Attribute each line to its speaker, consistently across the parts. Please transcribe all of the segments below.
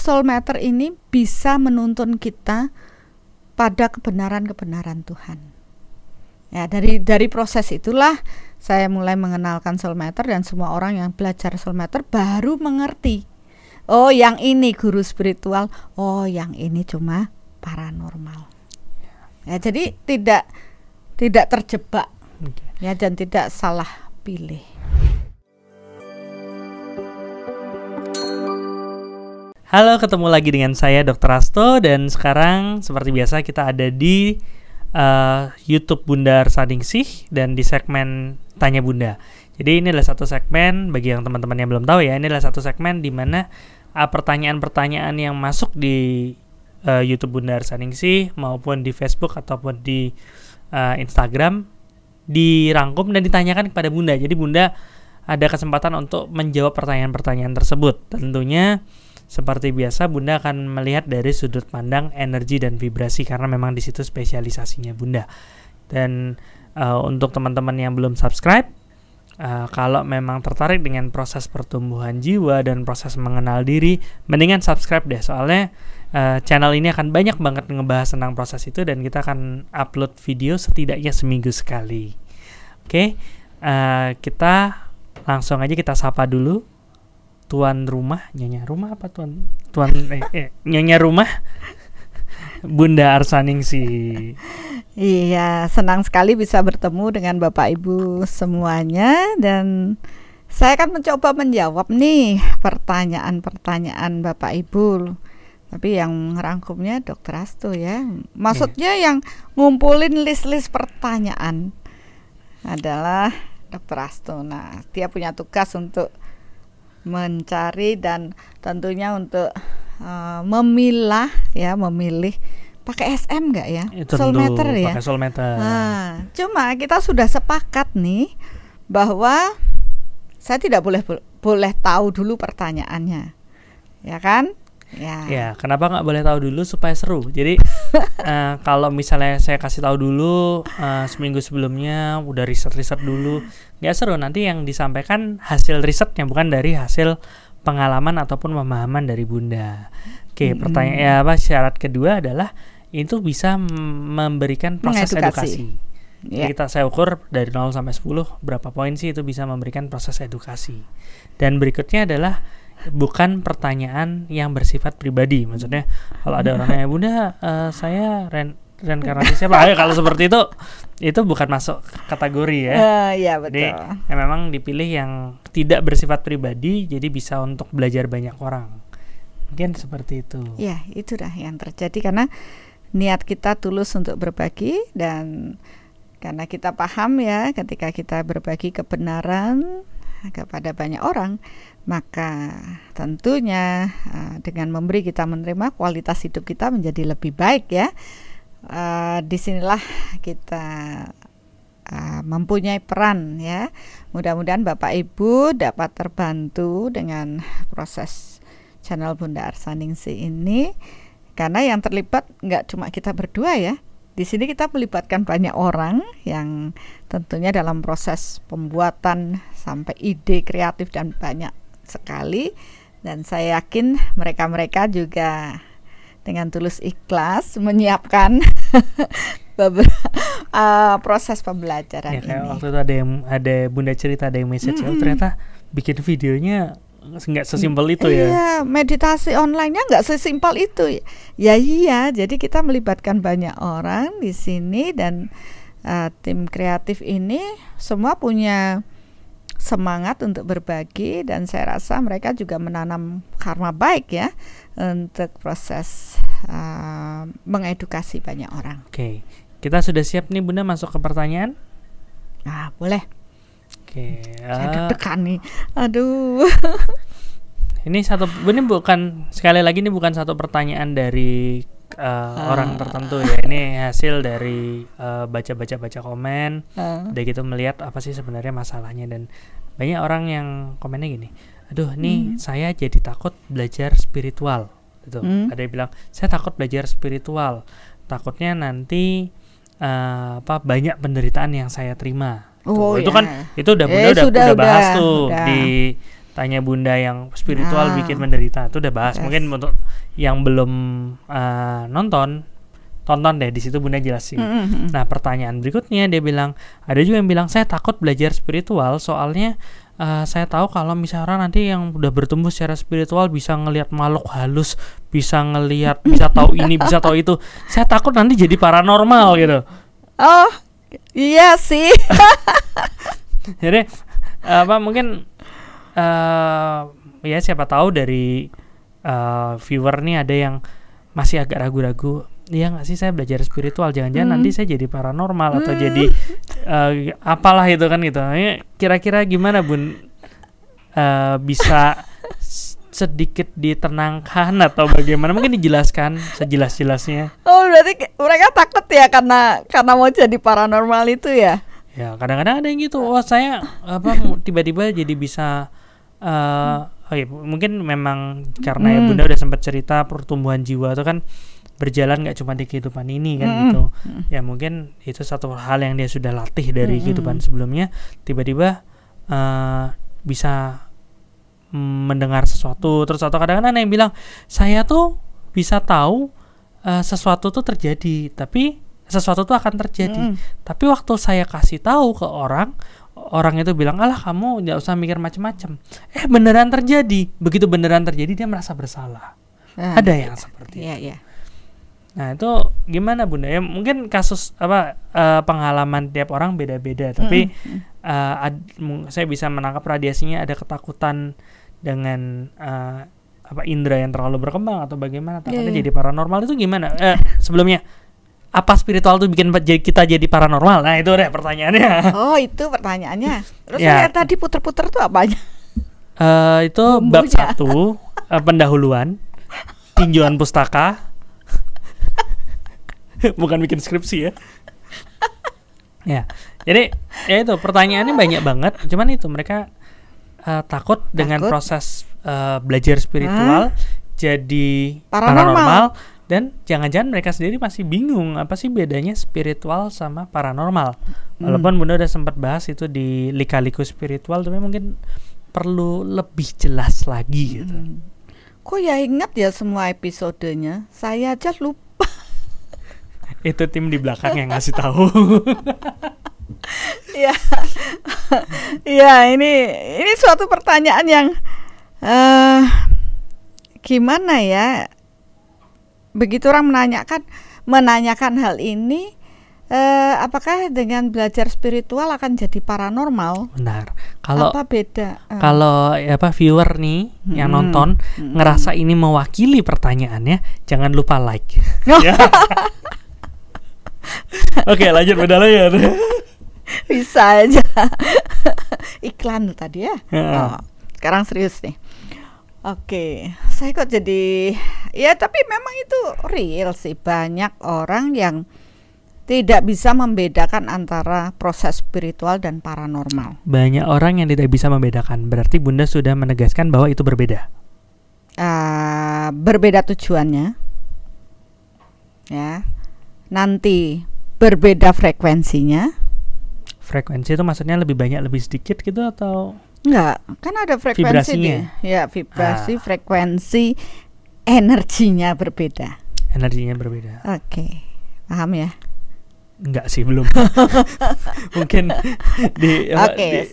Speaker 1: soul matter ini bisa menuntun kita pada kebenaran-kebenaran Tuhan. Ya, dari proses itulah saya mulai mengenalkan soul matter, dan semua orang yang belajar soul matter baru mengerti. Oh, yang ini guru spiritual, oh yang ini cuma paranormal. Ya, jadi tidak terjebak. Ya, dan tidak salah pilih.
Speaker 2: Halo, ketemu lagi dengan saya Dr. Asto, dan sekarang seperti biasa kita ada di YouTube Bunda Arsaningsih dan di segmen Tanya Bunda. Jadi ini adalah satu segmen, bagi yang teman-teman yang belum tahu ya, ini adalah satu segmen di mana pertanyaan-pertanyaan yang masuk di YouTube Bunda Arsaningsih maupun di Facebook ataupun di Instagram dirangkum dan ditanyakan kepada Bunda. Jadi Bunda ada kesempatan untuk menjawab pertanyaan-pertanyaan tersebut. Tentunya seperti biasa Bunda akan melihat dari sudut pandang energi dan vibrasi, karena memang di situ spesialisasinya Bunda. Dan untuk teman-teman yang belum subscribe, kalau memang tertarik dengan proses pertumbuhan jiwa dan proses mengenal diri, mendingan subscribe deh, soalnya channel ini akan banyak banget ngebahas tentang proses itu, dan kita akan upload video setidaknya seminggu sekali. Oke, kita langsung aja kita sapa dulu tuan rumah, nyonya rumah apa nyonya rumah Bunda Arsaningsih.
Speaker 1: Iya, senang sekali bisa bertemu dengan Bapak Ibu semuanya, dan saya akan mencoba menjawab nih pertanyaan-pertanyaan Bapak Ibu. Tapi yang ngerangkumnya Dr. Asto ya. Maksudnya yang ngumpulin list-list pertanyaan adalah Dr. Asto. Nah, dia punya tugas untuk mencari dan tentunya untuk memilih pakai SM nggak ya? Soul matter ya.
Speaker 2: Pakai soul matter.
Speaker 1: Nah, cuma kita sudah sepakat nih bahwa saya tidak boleh tahu dulu pertanyaannya, ya kan?
Speaker 2: Ya, kenapa nggak boleh tahu dulu supaya seru? Jadi kalau misalnya saya kasih tahu dulu seminggu sebelumnya, udah riset dulu, nggak seru. Nanti yang disampaikan hasil risetnya, bukan dari hasil pengalaman ataupun pemahaman dari Bunda. Oke, syarat kedua adalah itu bisa memberikan proses edukasi. Jadi saya ukur dari 0 sampai 10 berapa poin sih itu bisa memberikan proses edukasi. Dan berikutnya adalah bukan pertanyaan yang bersifat pribadi. Maksudnya kalau ada orang nanya, Bunda, saya reinkarnasi siapa? Kalau seperti itu bukan masuk kategori ya.
Speaker 1: Iya, betul.
Speaker 2: Jadi memang dipilih yang tidak bersifat pribadi, jadi bisa untuk belajar banyak orang. Mungkin seperti itu.
Speaker 1: Ya, itu dah yang terjadi karena niat kita tulus untuk berbagi, dan karena kita paham ya, ketika kita berbagi kebenaran kepada banyak orang, maka tentunya dengan memberi kita menerima, kualitas hidup kita menjadi lebih baik ya. Disinilah kita mempunyai peran ya. Mudah-mudahan Bapak Ibu dapat terbantu dengan proses channel Bunda Arsaningsih ini, karena yang terlibat nggak cuma kita berdua ya. Di sini kita melibatkan banyak orang yang tentunya dalam proses pembuatan sampai ide kreatif dan banyak sekali, dan saya yakin mereka juga dengan tulus ikhlas menyiapkan proses pembelajaran
Speaker 2: ya, kayak
Speaker 1: ini.
Speaker 2: Waktu itu ada Bunda cerita, ada yang message, ternyata bikin videonya nggak sesimpel itu ya.
Speaker 1: Iya, meditasi online-nya nggak sesimpel itu. Ya iya, jadi kita melibatkan banyak orang di sini, dan tim kreatif ini semua punya semangat untuk berbagi, dan saya rasa mereka juga menanam karma baik ya untuk proses mengedukasi banyak orang.
Speaker 2: Oke, kita sudah siap nih Bunda masuk ke pertanyaan?
Speaker 1: Boleh.
Speaker 2: Oke,
Speaker 1: saya deg-degan nih. Aduh.
Speaker 2: Ini sekali lagi ini bukan satu pertanyaan dari orang tertentu ya. Ini hasil dari baca komen, udah gitu melihat apa sih sebenarnya masalahnya, dan banyak orang yang komennya gini, aduh nih saya jadi takut belajar spiritual gitu. Ada yang bilang saya takut belajar spiritual, takutnya nanti banyak penderitaan yang saya terima. Itu kan itu udah bahas tuh Tanya Bunda yang spiritual bikin menderita, itu udah bahas. Mungkin untuk yang belum nonton, tonton deh, di situ Bunda jelasin. Nah, pertanyaan berikutnya dia bilang, ada juga yang bilang saya takut belajar spiritual soalnya saya tahu kalau misalnya orang nanti yang udah bertumbuh secara spiritual bisa ngelihat makhluk halus, bisa ngelihat, bisa tahu ini, bisa tahu itu. Saya takut nanti jadi paranormal gitu.
Speaker 1: Oh, iya sih.
Speaker 2: Jadi mungkin ya siapa tahu dari viewer nih ada yang masih agak ragu-ragu. Iya nggak sih saya belajar spiritual, jangan-jangan nanti saya jadi paranormal atau jadi apalah itu kan gitu. Kira-kira gimana Bun, bisa sedikit ditenangkan atau bagaimana? Mungkin dijelaskan sejelas-jelasnya.
Speaker 1: Oh, berarti mereka takut ya karena mau jadi paranormal itu ya?
Speaker 2: Ya kadang-kadang ada yang gitu. Oh saya tiba-tiba jadi bisa mungkin memang karena ya Bunda udah sempat cerita pertumbuhan jiwa itu kan berjalan nggak cuma di kehidupan ini kan gitu. Ya mungkin itu satu hal yang dia sudah latih dari kehidupan sebelumnya. Tiba-tiba bisa mendengar sesuatu. Terus atau kadang-kadang ada yang bilang saya tuh bisa tahu sesuatu tuh terjadi, tapi sesuatu tuh akan terjadi. Tapi waktu saya kasih tahu ke orang itu bilang, alah kamu nggak usah mikir macam-macam. Beneran terjadi. Begitu beneran terjadi dia merasa bersalah. Ada yang seperti itu.
Speaker 1: Iya.
Speaker 2: Nah itu gimana Bunda? Ya mungkin kasus pengalaman tiap orang beda-beda, tapi saya bisa menangkap radiasinya ada ketakutan dengan indera yang terlalu berkembang atau bagaimana takutnya jadi paranormal itu gimana? Sebelumnya apa spiritual itu bikin kita jadi paranormal? Nah itu deh pertanyaannya.
Speaker 1: Oh itu pertanyaannya. Terus saya tadi puter-puter tuh apanya?
Speaker 2: Itu bab 1 pendahuluan, tinjauan pustaka. Bukan bikin skripsi ya. Ya, jadi ya itu pertanyaannya banyak banget. Cuman itu mereka takut dengan proses belajar spiritual jadi paranormal dan jangan-jangan mereka sendiri masih bingung apa sih bedanya spiritual sama paranormal. Walaupun Bunda udah sempat bahas itu di lika-liku spiritual, tapi mungkin perlu lebih jelas lagi gitu.
Speaker 1: Kok ya ingat ya semua episodenya? Saya aja lupa.
Speaker 2: Itu tim di belakang yang ngasih tahu.
Speaker 1: Ya, ya ini suatu pertanyaan yang gimana ya? Begitu orang menanyakan hal ini, apakah dengan belajar spiritual akan jadi paranormal?
Speaker 2: Benar. Kalau
Speaker 1: apa beda?
Speaker 2: Kalau viewer nih yang nonton ngerasa ini mewakili pertanyaannya, jangan lupa like. Ya. Oke, lanjut Bunda ya.
Speaker 1: Bisa aja. Iklan tadi ya. Sekarang serius nih. Oke, saya kok jadi ya tapi memang itu real sih, banyak orang yang tidak bisa membedakan antara proses spiritual dan paranormal.
Speaker 2: Banyak orang yang tidak bisa membedakan. Berarti Bunda sudah menegaskan bahwa itu berbeda.
Speaker 1: Berbeda tujuannya. Ya. Nanti berbeda frekuensinya.
Speaker 2: Frekuensi itu maksudnya lebih banyak lebih sedikit gitu atau
Speaker 1: enggak? Kan ada frekuensi deh. Ya, vibrasi, frekuensi, energinya berbeda.
Speaker 2: Energinya berbeda.
Speaker 1: Oke. Paham ya?
Speaker 2: Enggak sih, belum. Mungkin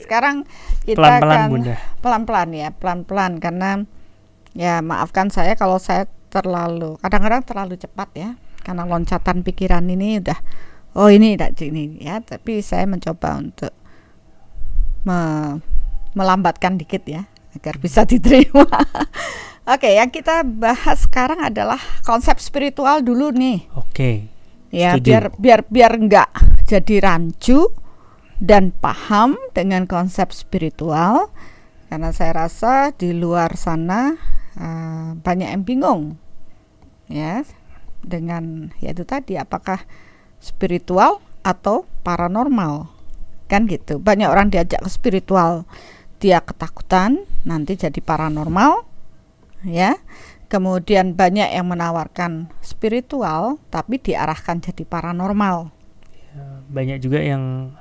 Speaker 1: sekarang kita
Speaker 2: pelan-pelan
Speaker 1: akan
Speaker 2: Bunda.
Speaker 1: Pelan-pelan ya, pelan-pelan karena ya maafkan saya kalau saya kadang-kadang terlalu cepat ya. Karena loncatan pikiran ini udah ini ya, tapi saya mencoba untuk melambatkan dikit ya agar bisa diterima. Oke, yang kita bahas sekarang adalah konsep spiritual dulu nih.
Speaker 2: Oke.
Speaker 1: Ya,
Speaker 2: setuju.
Speaker 1: biar enggak jadi rancu dan paham dengan konsep spiritual, karena saya rasa di luar sana banyak yang bingung ya dengan yaitu tadi apakah spiritual atau paranormal, kan gitu. Banyak orang diajak ke spiritual dia ketakutan nanti jadi paranormal ya. Kemudian banyak yang menawarkan spiritual tapi diarahkan jadi paranormal.
Speaker 2: Banyak juga yang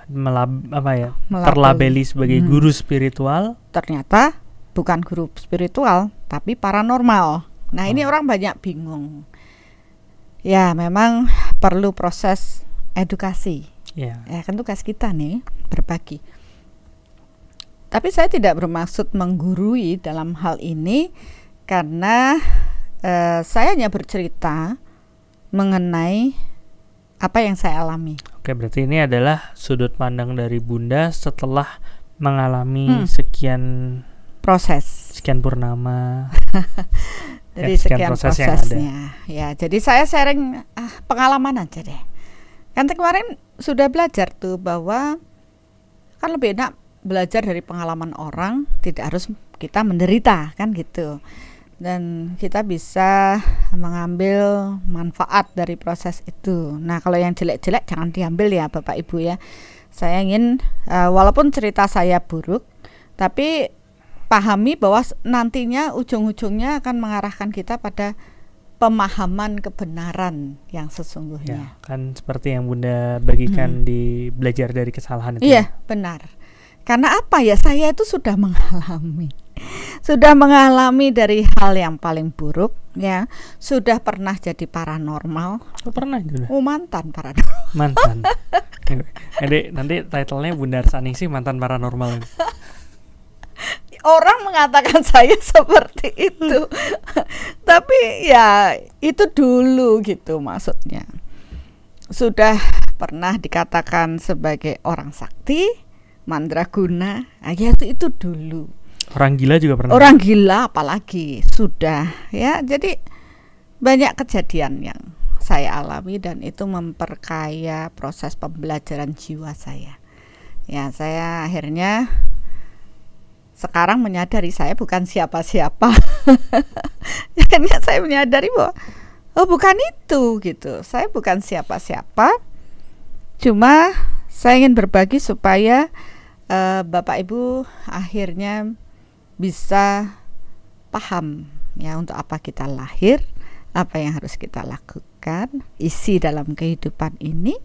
Speaker 2: terlabeli sebagai guru spiritual,
Speaker 1: ternyata bukan guru spiritual tapi paranormal. Nah, ini orang banyak bingung. Ya, memang perlu proses edukasi. Ya kan tugas kita nih berbagi. Tapi saya tidak bermaksud menggurui dalam hal ini, karena saya hanya bercerita mengenai apa yang saya alami.
Speaker 2: Oke, berarti ini adalah sudut pandang dari Bunda setelah mengalami sekian purnama.
Speaker 1: Jadi sekian prosesnya. Ya, jadi saya sharing pengalaman aja deh. Kan kemarin sudah belajar tuh bahwa kan lebih enak belajar dari pengalaman orang, tidak harus kita menderita kan gitu. Dan kita bisa mengambil manfaat dari proses itu. Nah, kalau yang jelek-jelek jangan diambil ya Bapak Ibu ya. Saya ingin walaupun cerita saya buruk, tapi pahami bahwa nantinya ujung-ujungnya akan mengarahkan kita pada pemahaman kebenaran yang sesungguhnya.
Speaker 2: Ya, kan seperti yang Bunda bagikan di belajar dari kesalahan itu.
Speaker 1: Iya, benar. Karena apa ya, saya itu sudah mengalami dari hal yang paling buruk ya, sudah pernah jadi paranormal.
Speaker 2: Pernah juga?
Speaker 1: Mantan paranormal.
Speaker 2: Mantan. Jadi nanti title-nya Bunda Saningsih mantan paranormal.
Speaker 1: Orang mengatakan saya seperti itu. Tapi ya itu dulu gitu maksudnya. Sudah pernah dikatakan sebagai orang sakti, mandraguna. Ya itu dulu.
Speaker 2: Orang gila juga pernah.
Speaker 1: Orang gila apalagi sudah ya. Jadi banyak kejadian yang saya alami dan itu memperkaya proses pembelajaran jiwa saya. Ya, saya akhirnya sekarang menyadari saya bukan siapa-siapa. Akhirnya saya menyadari bahwa bukan itu gitu. Saya bukan siapa-siapa. Cuma saya ingin berbagi supaya Bapak Ibu akhirnya bisa paham ya untuk apa kita lahir, apa yang harus kita lakukan, isi dalam kehidupan ini,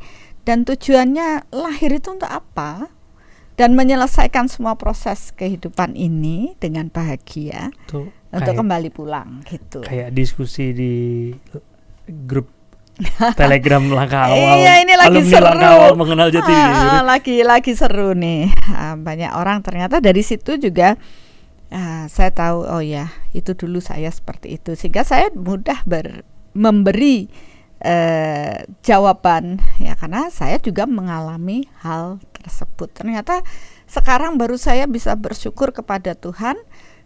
Speaker 1: dan tujuannya lahir itu untuk apa, dan menyelesaikan semua proses kehidupan ini dengan bahagia tuh, untuk kembali pulang gitu.
Speaker 2: Kayak diskusi di grup Telegram langkah awal.
Speaker 1: Iya, ini lagi seru.
Speaker 2: Langkah awal mengenal jati diri.
Speaker 1: Lagi seru nih. Banyak orang ternyata dari situ juga saya tahu, oh ya itu dulu saya seperti itu, sehingga saya mudah memberi jawaban ya, karena saya juga mengalami hal tersebut. Ternyata sekarang baru saya bisa bersyukur kepada Tuhan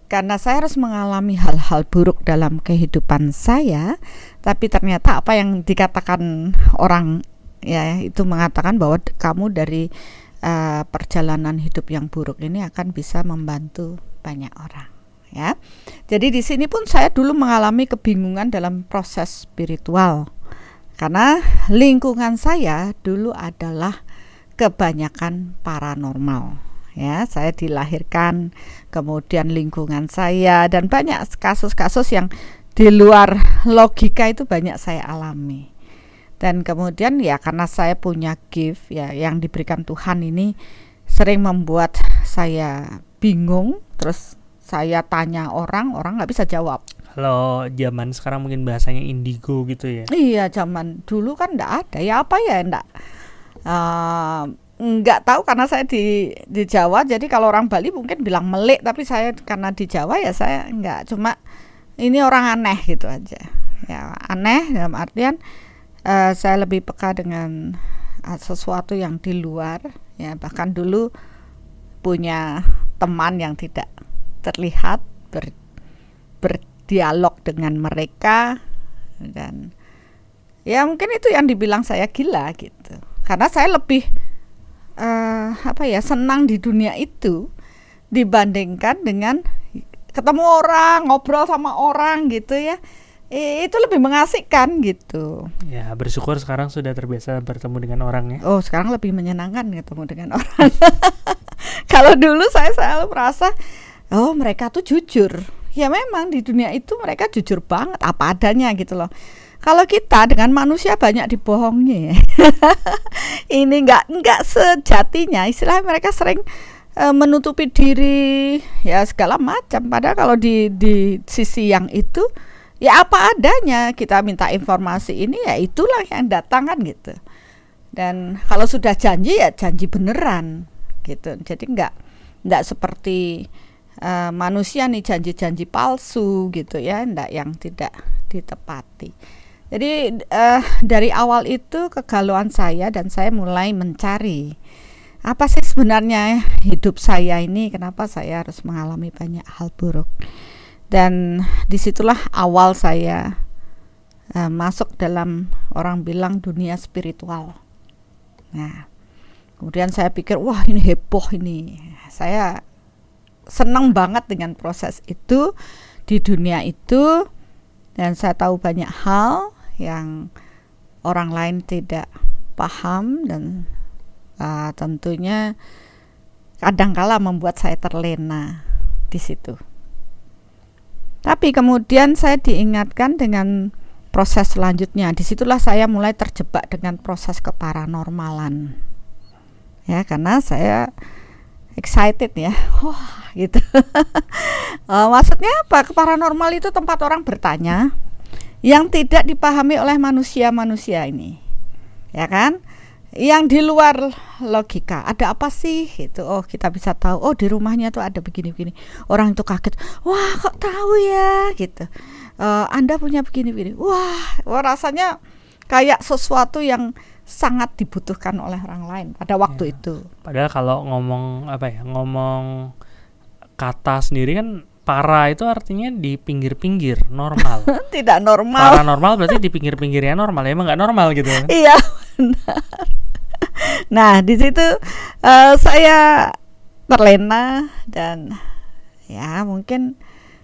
Speaker 1: karena saya harus mengalami hal-hal buruk dalam kehidupan saya, tapi ternyata apa yang dikatakan orang ya itu mengatakan bahwa kamu dari perjalanan hidup yang buruk ini akan bisa membantu banyak orang ya. Jadi di sini pun saya dulu mengalami kebingungan dalam proses spiritual karena lingkungan saya dulu adalah kebanyakan paranormal ya. Saya dilahirkan, kemudian lingkungan saya, dan banyak kasus-kasus yang di luar logika itu banyak saya alami. Dan kemudian ya karena saya punya gift ya yang diberikan Tuhan ini sering membuat saya bingung, terus saya tanya orang nggak bisa jawab.
Speaker 2: Kalau zaman sekarang mungkin bahasanya indigo gitu ya.
Speaker 1: Iya, zaman dulu kan enggak ada. Ya apa ya enggak tahu karena saya di Jawa. Jadi kalau orang Bali mungkin bilang melik, tapi saya karena di Jawa ya saya enggak. Cuma ini orang aneh gitu aja. Ya, aneh dalam artian saya lebih peka dengan sesuatu yang di luar ya. Bahkan dulu punya teman yang tidak terlihat, berdialog dengan mereka, dan ya mungkin itu yang dibilang saya gila gitu, karena saya lebih senang di dunia itu dibandingkan dengan ketemu orang, ngobrol sama orang gitu ya. Itu lebih mengasihkan gitu.
Speaker 2: Ya, bersyukur sekarang sudah terbiasa bertemu dengan orang ya.
Speaker 1: Oh, sekarang lebih menyenangkan ketemu dengan orang. Kalau dulu saya selalu merasa mereka tuh jujur. Ya memang di dunia itu mereka jujur banget apa adanya gitu loh. Kalau kita dengan manusia banyak dibohongi. Ini enggak sejatinya, istilahnya mereka sering menutupi diri, ya segala macam. Padahal kalau di sisi yang itu, ya apa adanya, kita minta informasi ini, ya itulah yang datang kan gitu. Dan kalau sudah janji, ya janji beneran gitu. Jadi enggak seperti manusia nih, janji-janji palsu gitu ya, enggak, yang tidak ditepati. Jadi dari awal itu kegalauan saya, dan saya mulai mencari apa sih sebenarnya hidup saya ini, kenapa saya harus mengalami banyak hal buruk. Dan disitulah awal saya masuk dalam, orang bilang, dunia spiritual. Nah, kemudian saya pikir, wah ini heboh ini. Saya senang banget dengan proses itu, di dunia itu. Dan saya tahu banyak hal yang orang lain tidak paham, dan tentunya kadangkala membuat saya terlena di situ. Tapi kemudian saya diingatkan dengan proses selanjutnya. Disitulah saya mulai terjebak dengan proses keparanormalan. Ya, karena saya excited ya, wah gitu. Maksudnya apa? Paranormal itu tempat orang bertanya yang tidak dipahami oleh manusia ini, ya kan? Yang di luar logika. Ada apa sih? Gitu. Oh, kita bisa tahu. Oh, di rumahnya tuh ada begini-begini. Orang itu kaget. Wah, kok tahu ya? Gitu. Anda punya begini-begini. Wah, rasanya kayak sesuatu yang sangat dibutuhkan oleh orang lain pada waktu itu.
Speaker 2: Padahal kalau ngomong kata sendiri kan, para itu artinya di pinggir-pinggir, normal.
Speaker 1: Tidak normal.
Speaker 2: Paranormal berarti di pinggir-pinggirnya normal, ya emang nggak normal gitu.
Speaker 1: Iya, benar. Nah, di situ saya terlena, dan ya mungkin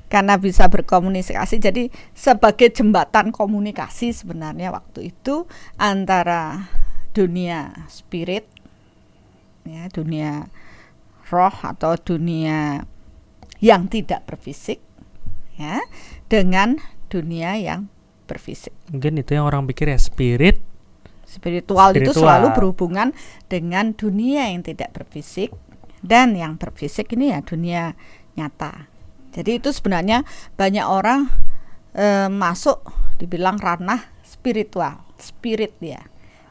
Speaker 1: karena bisa berkomunikasi, jadi sebagai jembatan komunikasi sebenarnya waktu itu antara dunia spirit, ya, dunia roh atau dunia yang tidak berfisik, ya, dengan dunia yang berfisik.
Speaker 2: Mungkin itu yang orang pikir ya, spiritual
Speaker 1: itu selalu berhubungan dengan dunia yang tidak berfisik, dan yang berfisik ini ya dunia nyata. Jadi itu sebenarnya banyak orang masuk dibilang ranah spiritual. Spirit ya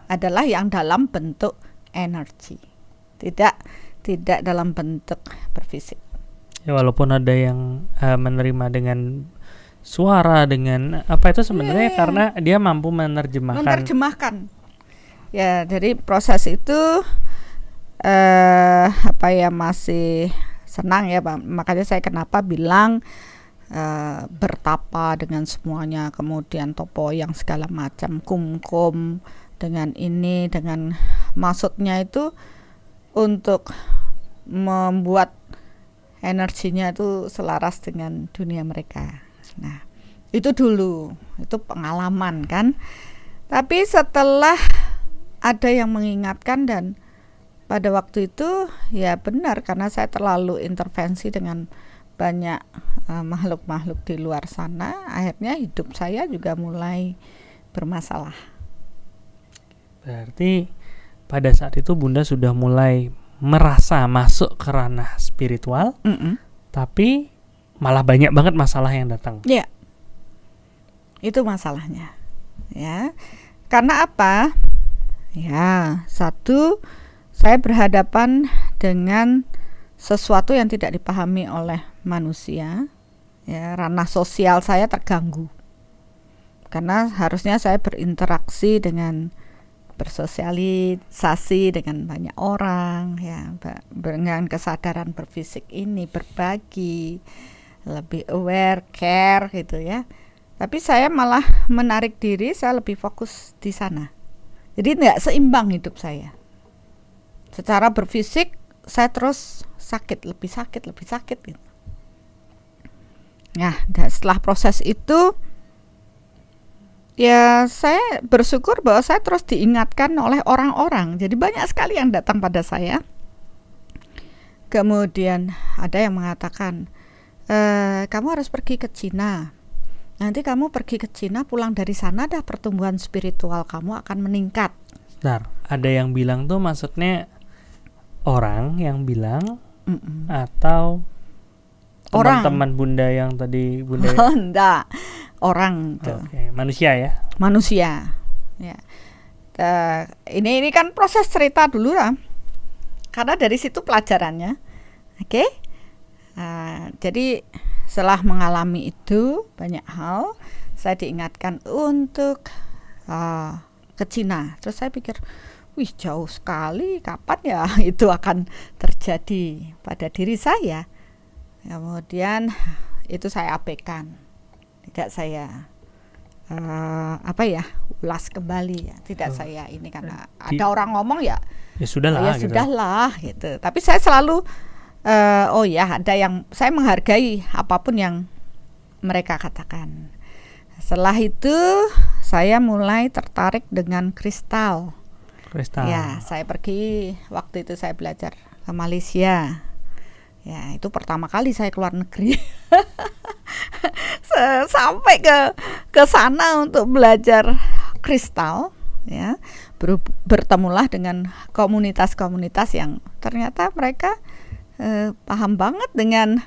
Speaker 1: adalah yang dalam bentuk energi, tidak dalam bentuk berfisik.
Speaker 2: Ya, walaupun ada yang menerima dengan suara, dengan apa itu sebenarnya karena dia mampu menerjemahkan. Ya, dari proses itu masih senang ya, Pak. Makanya saya kenapa bilang bertapa dengan semuanya, kemudian topo yang segala macam, kumkum dengan ini, dengan maksudnya itu untuk membuat energinya itu selaras dengan dunia mereka. Nah, itu dulu, itu pengalaman kan. Tapi setelah ada yang mengingatkan, dan pada waktu itu ya benar, karena saya terlalu intervensi dengan banyak makhluk-makhluk di luar sana, akhirnya hidup saya juga mulai bermasalah. Berarti pada saat itu Bunda sudah mulai merasa masuk ke ranah spiritual, tapi malah banyak banget masalah yang datang.
Speaker 1: Ya, itu masalahnya. Ya, karena apa? Ya, satu, saya berhadapan dengan sesuatu yang tidak dipahami oleh manusia. Ya, ranah sosial saya terganggu. Karena harusnya saya berinteraksi dengan, bersosialisasi dengan banyak orang, ya, dengan kesadaran berfisik ini, berbagi, lebih aware, care gitu ya. Tapi saya malah menarik diri, saya lebih fokus di sana. Jadi tidak seimbang hidup saya. Secara berfisik saya terus lebih sakit gitu. Nah, setelah proses itu ya saya bersyukur bahwa saya terus diingatkan oleh orang-orang. Jadi banyak sekali yang datang pada saya. Kemudian ada yang mengatakan, kamu harus pergi ke Cina. Nanti kamu pergi ke Cina, pulang dari sana dah pertumbuhan spiritual kamu akan meningkat.
Speaker 2: Bentar, ada yang bilang tuh, maksudnya orang yang bilang atau
Speaker 1: Orang.
Speaker 2: teman-teman Bunda yang tadi Bunda?
Speaker 1: Enggak, orang tuh.
Speaker 2: Oke, manusia ya.
Speaker 1: Manusia. Ya. Ini kan proses cerita dulu lah. Karena dari situ pelajarannya. Oke. Jadi setelah mengalami itu banyak hal, saya diingatkan untuk ke Cina. Terus saya pikir, wih jauh sekali, kapan ya itu akan terjadi pada diri saya. Kemudian itu saya abaikan, tidak saya ulas kembali ya, tidak saya ini karena ada orang ngomong ya
Speaker 2: sudahlah,
Speaker 1: ya sudahlah gitu. Tapi saya selalu ada yang saya menghargai apapun yang mereka katakan. Setelah itu saya mulai tertarik dengan kristal. Ya, saya pergi waktu itu saya belajar ke Malaysia. Ya, itu pertama kali saya keluar negeri. Sampai ke sana untuk belajar kristal, ya. Bertemulah dengan komunitas-komunitas yang ternyata mereka paham banget dengan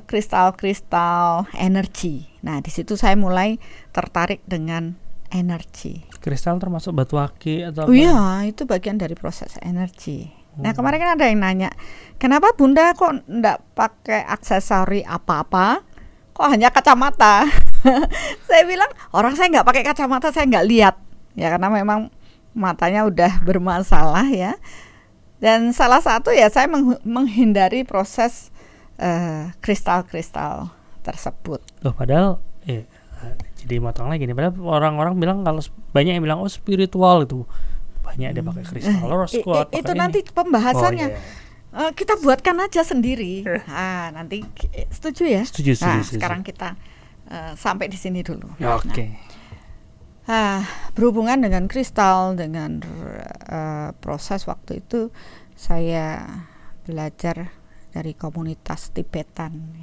Speaker 1: kristal-kristal energi. Nah, di situ saya mulai tertarik dengan energi.
Speaker 2: Kristal termasuk batu aki atau apa?
Speaker 1: Iya, itu bagian dari proses energi. Nah, kemarin kan ada yang nanya, kenapa Bunda kok enggak pakai aksesori apa-apa, kok hanya kacamata? Saya bilang, orang saya enggak pakai kacamata, saya enggak lihat. Ya, karena memang matanya udah bermasalah ya. Dan salah satu ya saya menghindari proses kristal-kristal tersebut.
Speaker 2: Padahal jadi motong lagi nih. Padahal orang-orang bilang, kalau banyak yang bilang spiritual itu banyak dia pakai kristal rose quartz.
Speaker 1: Itu nanti pembahasannya. Kita buatkan aja sendiri. Nanti setuju ya?
Speaker 2: Setuju.
Speaker 1: Sekarang kita sampai di sini dulu.
Speaker 2: Oke.
Speaker 1: Berhubungan dengan kristal, dengan proses waktu itu saya belajar dari komunitas Tibetan.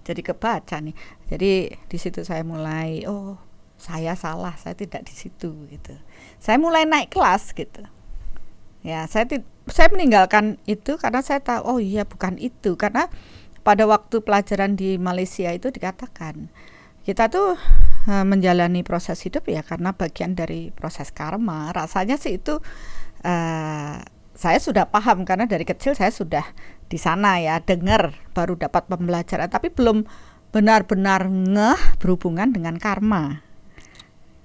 Speaker 1: Jadi kebaca nih. Jadi di situ saya mulai, saya salah, saya tidak di situ gitu. Saya mulai naik kelas gitu. Ya, saya meninggalkan itu karena saya tahu bukan itu. Karena pada waktu pelajaran di Malaysia itu dikatakan kita tuh menjalani proses hidup ya karena bagian dari proses karma. Rasanya sih itu saya sudah paham karena dari kecil saya sudah di sana ya, dengar baru dapat pembelajaran, tapi belum benar-benar berhubungan dengan karma.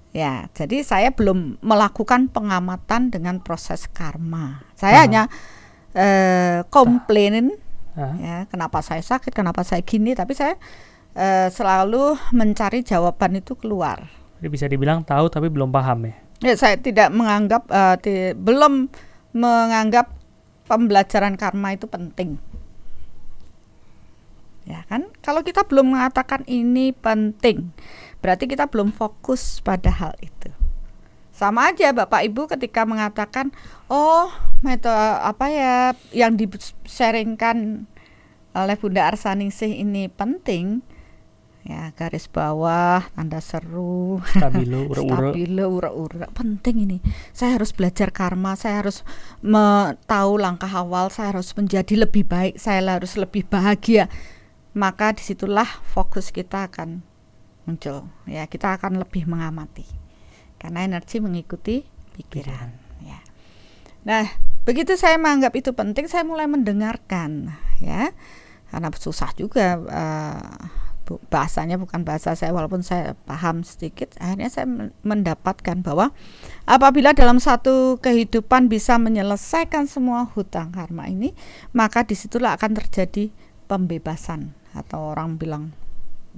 Speaker 1: Ya, jadi saya belum melakukan pengamatan dengan proses karma. Saya hanya komplain, ya, kenapa saya sakit, kenapa saya gini, tapi saya selalu mencari jawaban itu keluar.
Speaker 2: Jadi bisa dibilang tahu tapi belum paham ya?
Speaker 1: Ya, saya tidak menganggap, belum menganggap pembelajaran karma itu penting. Ya kan, kalau kita belum mengatakan ini penting, berarti kita belum fokus pada hal itu. Sama aja Bapak Ibu ketika mengatakan, metode apa ya yang di-sharingkan oleh Bunda Arsaningsih ini penting, ya garis bawah, tanda seru,
Speaker 2: stabilo,
Speaker 1: ura-ura, penting ini. Saya harus belajar karma, saya harus tahu langkah awal, saya harus menjadi lebih baik, saya harus lebih bahagia. Maka disitulah fokus kita akan muncul. Ya, kita akan lebih mengamati. Karena energi mengikuti pikiran. Ya. Nah, begitu saya menganggap itu penting, saya mulai mendengarkan. Ya, karena susah juga. Bahasanya bukan bahasa saya, walaupun saya paham sedikit. Akhirnya saya mendapatkan bahwa apabila dalam satu kehidupan bisa menyelesaikan semua hutang karma ini, maka disitulah akan terjadi pembebasan, atau orang bilang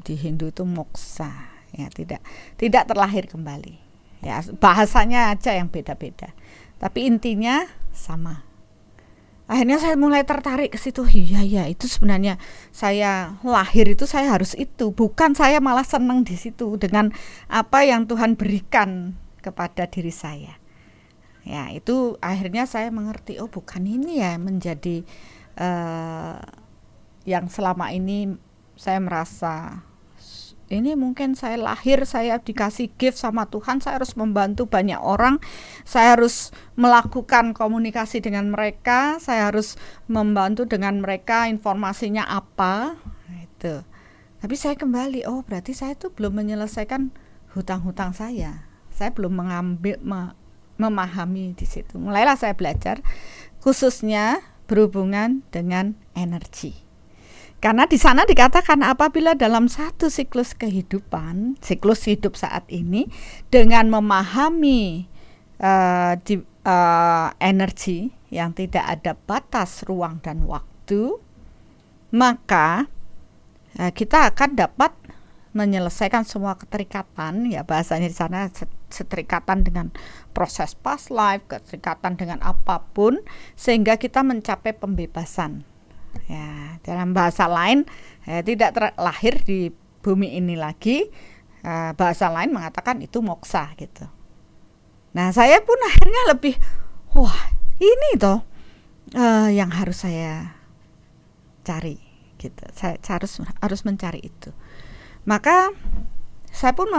Speaker 1: di Hindu itu moksa, ya, tidak terlahir kembali. Ya, bahasanya aja yang beda-beda, tapi intinya sama. Akhirnya saya mulai tertarik ke situ. Iya, itu sebenarnya saya lahir itu saya harus itu, bukan saya malah senang di situ dengan apa yang Tuhan berikan kepada diri saya. Ya, itu akhirnya saya mengerti, bukan ini ya menjadi yang selama ini saya merasa ini mungkin saya lahir, saya dikasih gift sama Tuhan, saya harus membantu banyak orang, saya harus melakukan komunikasi dengan mereka, saya harus membantu dengan mereka, informasinya apa, itu. Tapi saya kembali, oh berarti saya tuh belum menyelesaikan hutang-hutang saya belum memahami di situ. Mulailah saya belajar, khususnya berhubungan dengan energi. Karena di sana dikatakan apabila dalam satu siklus kehidupan, siklus hidup saat ini, dengan memahami energi yang tidak ada batas ruang dan waktu, maka kita akan dapat menyelesaikan semua keterikatan, ya bahasanya di sana keterikatan dengan proses past life, keterikatan dengan apapun, sehingga kita mencapai pembebasan. Ya, dalam bahasa lain, tidak lahir di bumi ini lagi. Bahasa lain mengatakan itu moksa gitu. Nah, saya pun akhirnya lebih, wah ini toh yang harus saya cari gitu. Saya harus mencari itu. Maka saya pun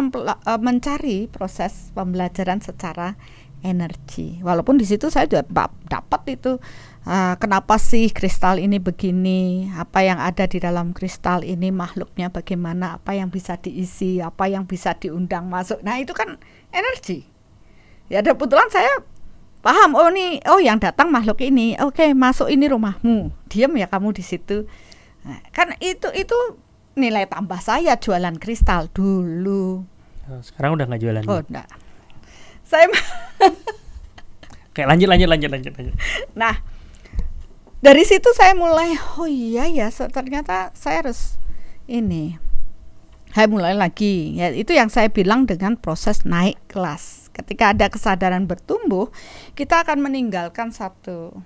Speaker 1: mencari proses pembelajaran secara energi. Walaupun di situ saya dapat itu kenapa sih kristal ini begini, apa yang ada di dalam kristal ini, makhluknya bagaimana, apa yang bisa diisi, apa yang bisa diundang masuk. Nah itu kan energi. Ya kebetulan saya paham, oh yang datang makhluk ini, oke, masuk ini rumahmu, diam ya kamu di situ. Nah, kan itu nilai tambah saya jualan kristal dulu.
Speaker 2: Sekarang udah nggak jualan?
Speaker 1: Oh enggak. Saya
Speaker 2: Oke, lanjut.
Speaker 1: Nah, dari situ saya mulai, oh iya ya, ternyata saya harus ini. Saya mulai lagi, ya itu yang saya bilang dengan proses naik kelas. Ketika ada kesadaran bertumbuh, kita akan meninggalkan satu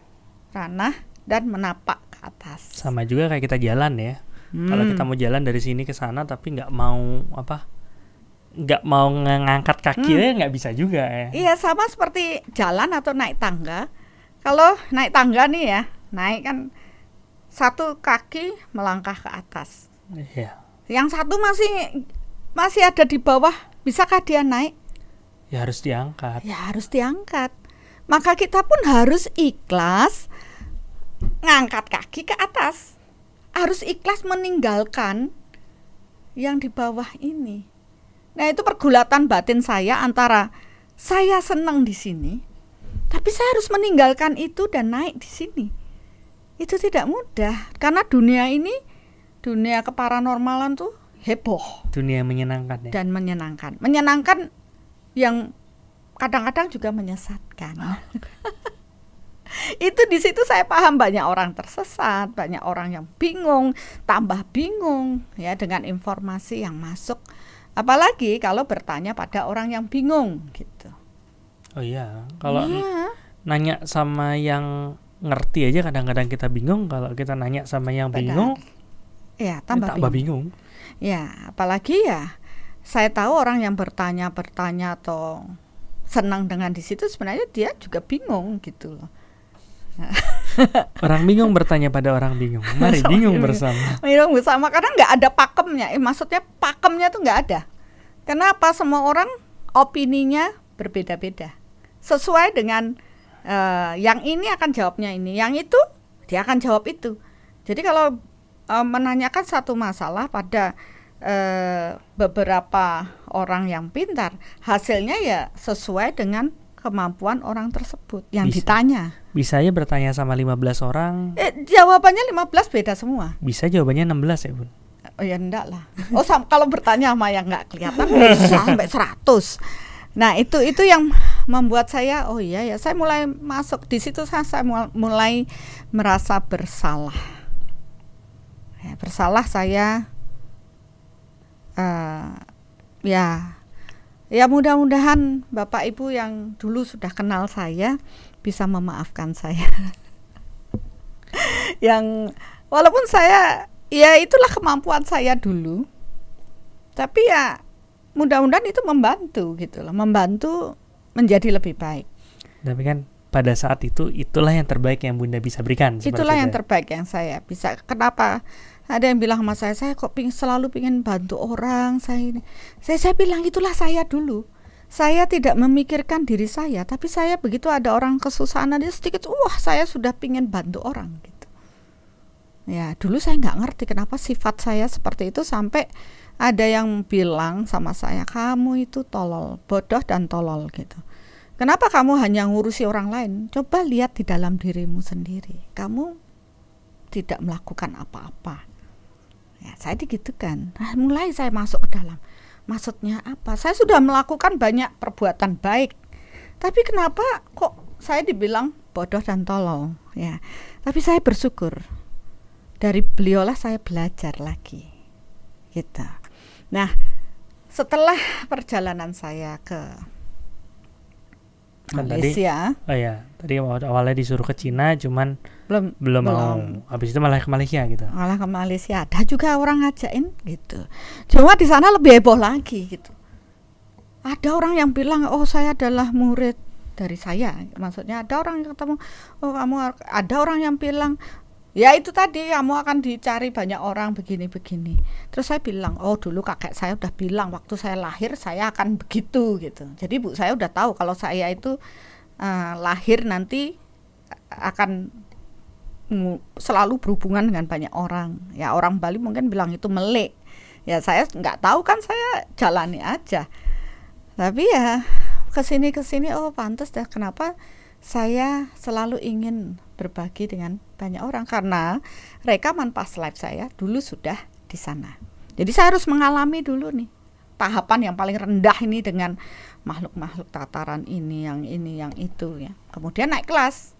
Speaker 1: ranah dan menapak ke atas.
Speaker 2: Sama juga kayak kita jalan ya. Kalau kita mau jalan dari sini ke sana tapi nggak mau ngangkat kaki, nggak bisa juga ya.
Speaker 1: Iya, sama seperti jalan atau naik tangga. Kalau naik tangga nih ya, naik kan satu kaki melangkah ke atas.
Speaker 2: Iya.
Speaker 1: Yang satu masih ada di bawah, bisakah dia naik?
Speaker 2: Ya harus diangkat.
Speaker 1: Ya harus diangkat. Maka kita pun harus ikhlas ngangkat kaki ke atas. Harus ikhlas meninggalkan yang di bawah ini. Nah, itu pergulatan batin saya antara saya senang di sini, tapi saya harus meninggalkan itu dan naik di sini. Itu tidak mudah karena dunia ini, dunia keparanormalan tuh heboh.
Speaker 2: Dunia menyenangkan ya.
Speaker 1: Dan menyenangkan. Menyenangkan yang kadang-kadang juga menyesatkan. Itu di situ saya paham banyak orang tersesat, banyak orang yang bingung, tambah bingung ya dengan informasi yang masuk. Apalagi kalau bertanya pada orang yang bingung gitu.
Speaker 2: Oh iya, kalau nanya sama yang ngerti aja kadang-kadang kita bingung. Kalau kita nanya sama yang bingung,
Speaker 1: ya tambah
Speaker 2: bingung.
Speaker 1: Ya, apalagi ya saya tahu orang yang bertanya atau senang dengan di situ sebenarnya dia juga bingung gitu loh.
Speaker 2: Orang bingung bertanya pada orang bingung. Mari bingung bersama.
Speaker 1: Bingung bersama karena nggak ada pakemnya. Maksudnya pakemnya tuh nggak ada. Kenapa? Semua orang opininya berbeda-beda. Sesuai dengan yang ini akan jawabnya ini, yang itu dia akan jawab itu. Jadi kalau menanyakan satu masalah pada beberapa orang yang pintar, hasilnya ya sesuai dengan kemampuan orang tersebut yang ditanya.
Speaker 2: Bisa aja bertanya sama 15 orang.
Speaker 1: Jawabannya 15 beda semua.
Speaker 2: Bisa jawabannya 16 ya Bun?
Speaker 1: Oh ya enggak lah. Oh kalau bertanya sama yang nggak kelihatan bisa sampai 100. Nah itu yang membuat saya, oh iya ya, saya mulai masuk di situ. Saya mulai merasa bersalah. Ya, bersalah saya. Ya mudah-mudahan Bapak Ibu yang dulu sudah kenal saya bisa memaafkan saya. Yang walaupun saya, ya itulah kemampuan saya dulu. Tapi ya mudah-mudahan itu membantu gitu loh, membantu menjadi lebih baik.
Speaker 2: Tapi kan pada saat itu itulah yang terbaik yang Bunda bisa berikan.
Speaker 1: Itulah yang terbaik yang saya bisa. Kenapa Ada yang bilang sama saya kok selalu pengen bantu orang, saya bilang itulah saya dulu. Saya tidak memikirkan diri saya, tapi saya begitu ada orang kesusahan aja sedikit, saya sudah pengen bantu orang gitu. Ya, dulu saya nggak ngerti kenapa sifat saya seperti itu, sampai ada yang bilang sama saya, kamu itu tolol, bodoh dan tolol gitu. Kenapa kamu hanya ngurusi orang lain? Coba lihat di dalam dirimu sendiri. Kamu tidak melakukan apa-apa. Ya, saya digitukan. Nah, mulai saya masuk ke dalam. Maksudnya apa? Saya sudah melakukan banyak perbuatan baik. Tapi kenapa kok saya dibilang bodoh dan tolol? Ya, tapi saya bersyukur. Dari beliaulah saya belajar lagi. Gitu. Nah, setelah perjalanan saya ke Malaysia.
Speaker 2: Tadi awalnya disuruh ke Cina, cuman belum mau. Habis itu malah ke Malaysia gitu.
Speaker 1: Malah ke Malaysia. Ada juga orang ngajakin gitu. Cuma di sana lebih heboh lagi gitu. Ada orang yang bilang, saya adalah murid dari saya. Maksudnya ada orang yang ketemu, ada orang yang bilang, ya itu tadi kamu akan dicari banyak orang begini-begini. Terus saya bilang, dulu kakek saya udah bilang waktu saya lahir saya akan begitu gitu. Jadi ibu saya udah tahu kalau saya itu lahir nanti akan selalu berhubungan dengan banyak orang. Ya orang Bali mungkin bilang itu melek. Ya saya nggak tahu kan, saya jalani aja. Tapi ya kesini pantas dah kenapa saya selalu ingin berbagi dengan banyak orang, karena rekaman past life saya dulu sudah di sana. Jadi saya harus mengalami dulu nih tahapan yang paling rendah ini dengan makhluk-makhluk tataran ini, yang itu ya. Kemudian naik kelas.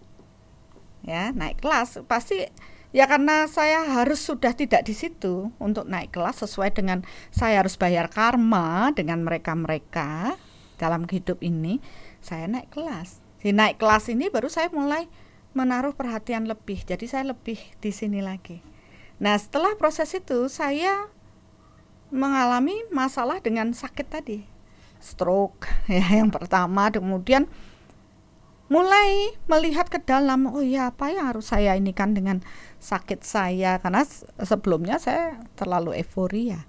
Speaker 1: Ya, naik kelas pasti ya, karena saya harus sudah tidak di situ untuk naik kelas sesuai dengan saya harus bayar karma dengan mereka-mereka dalam hidup ini. Saya naik kelas. Di naik kelas ini baru saya mulai menaruh perhatian lebih. Jadi saya lebih di sini lagi. Nah, setelah proses itu saya mengalami masalah dengan sakit tadi. Stroke ya yang pertama, kemudian mulai melihat ke dalam, apa yang harus saya ini kan dengan sakit saya, karena sebelumnya saya terlalu euforia.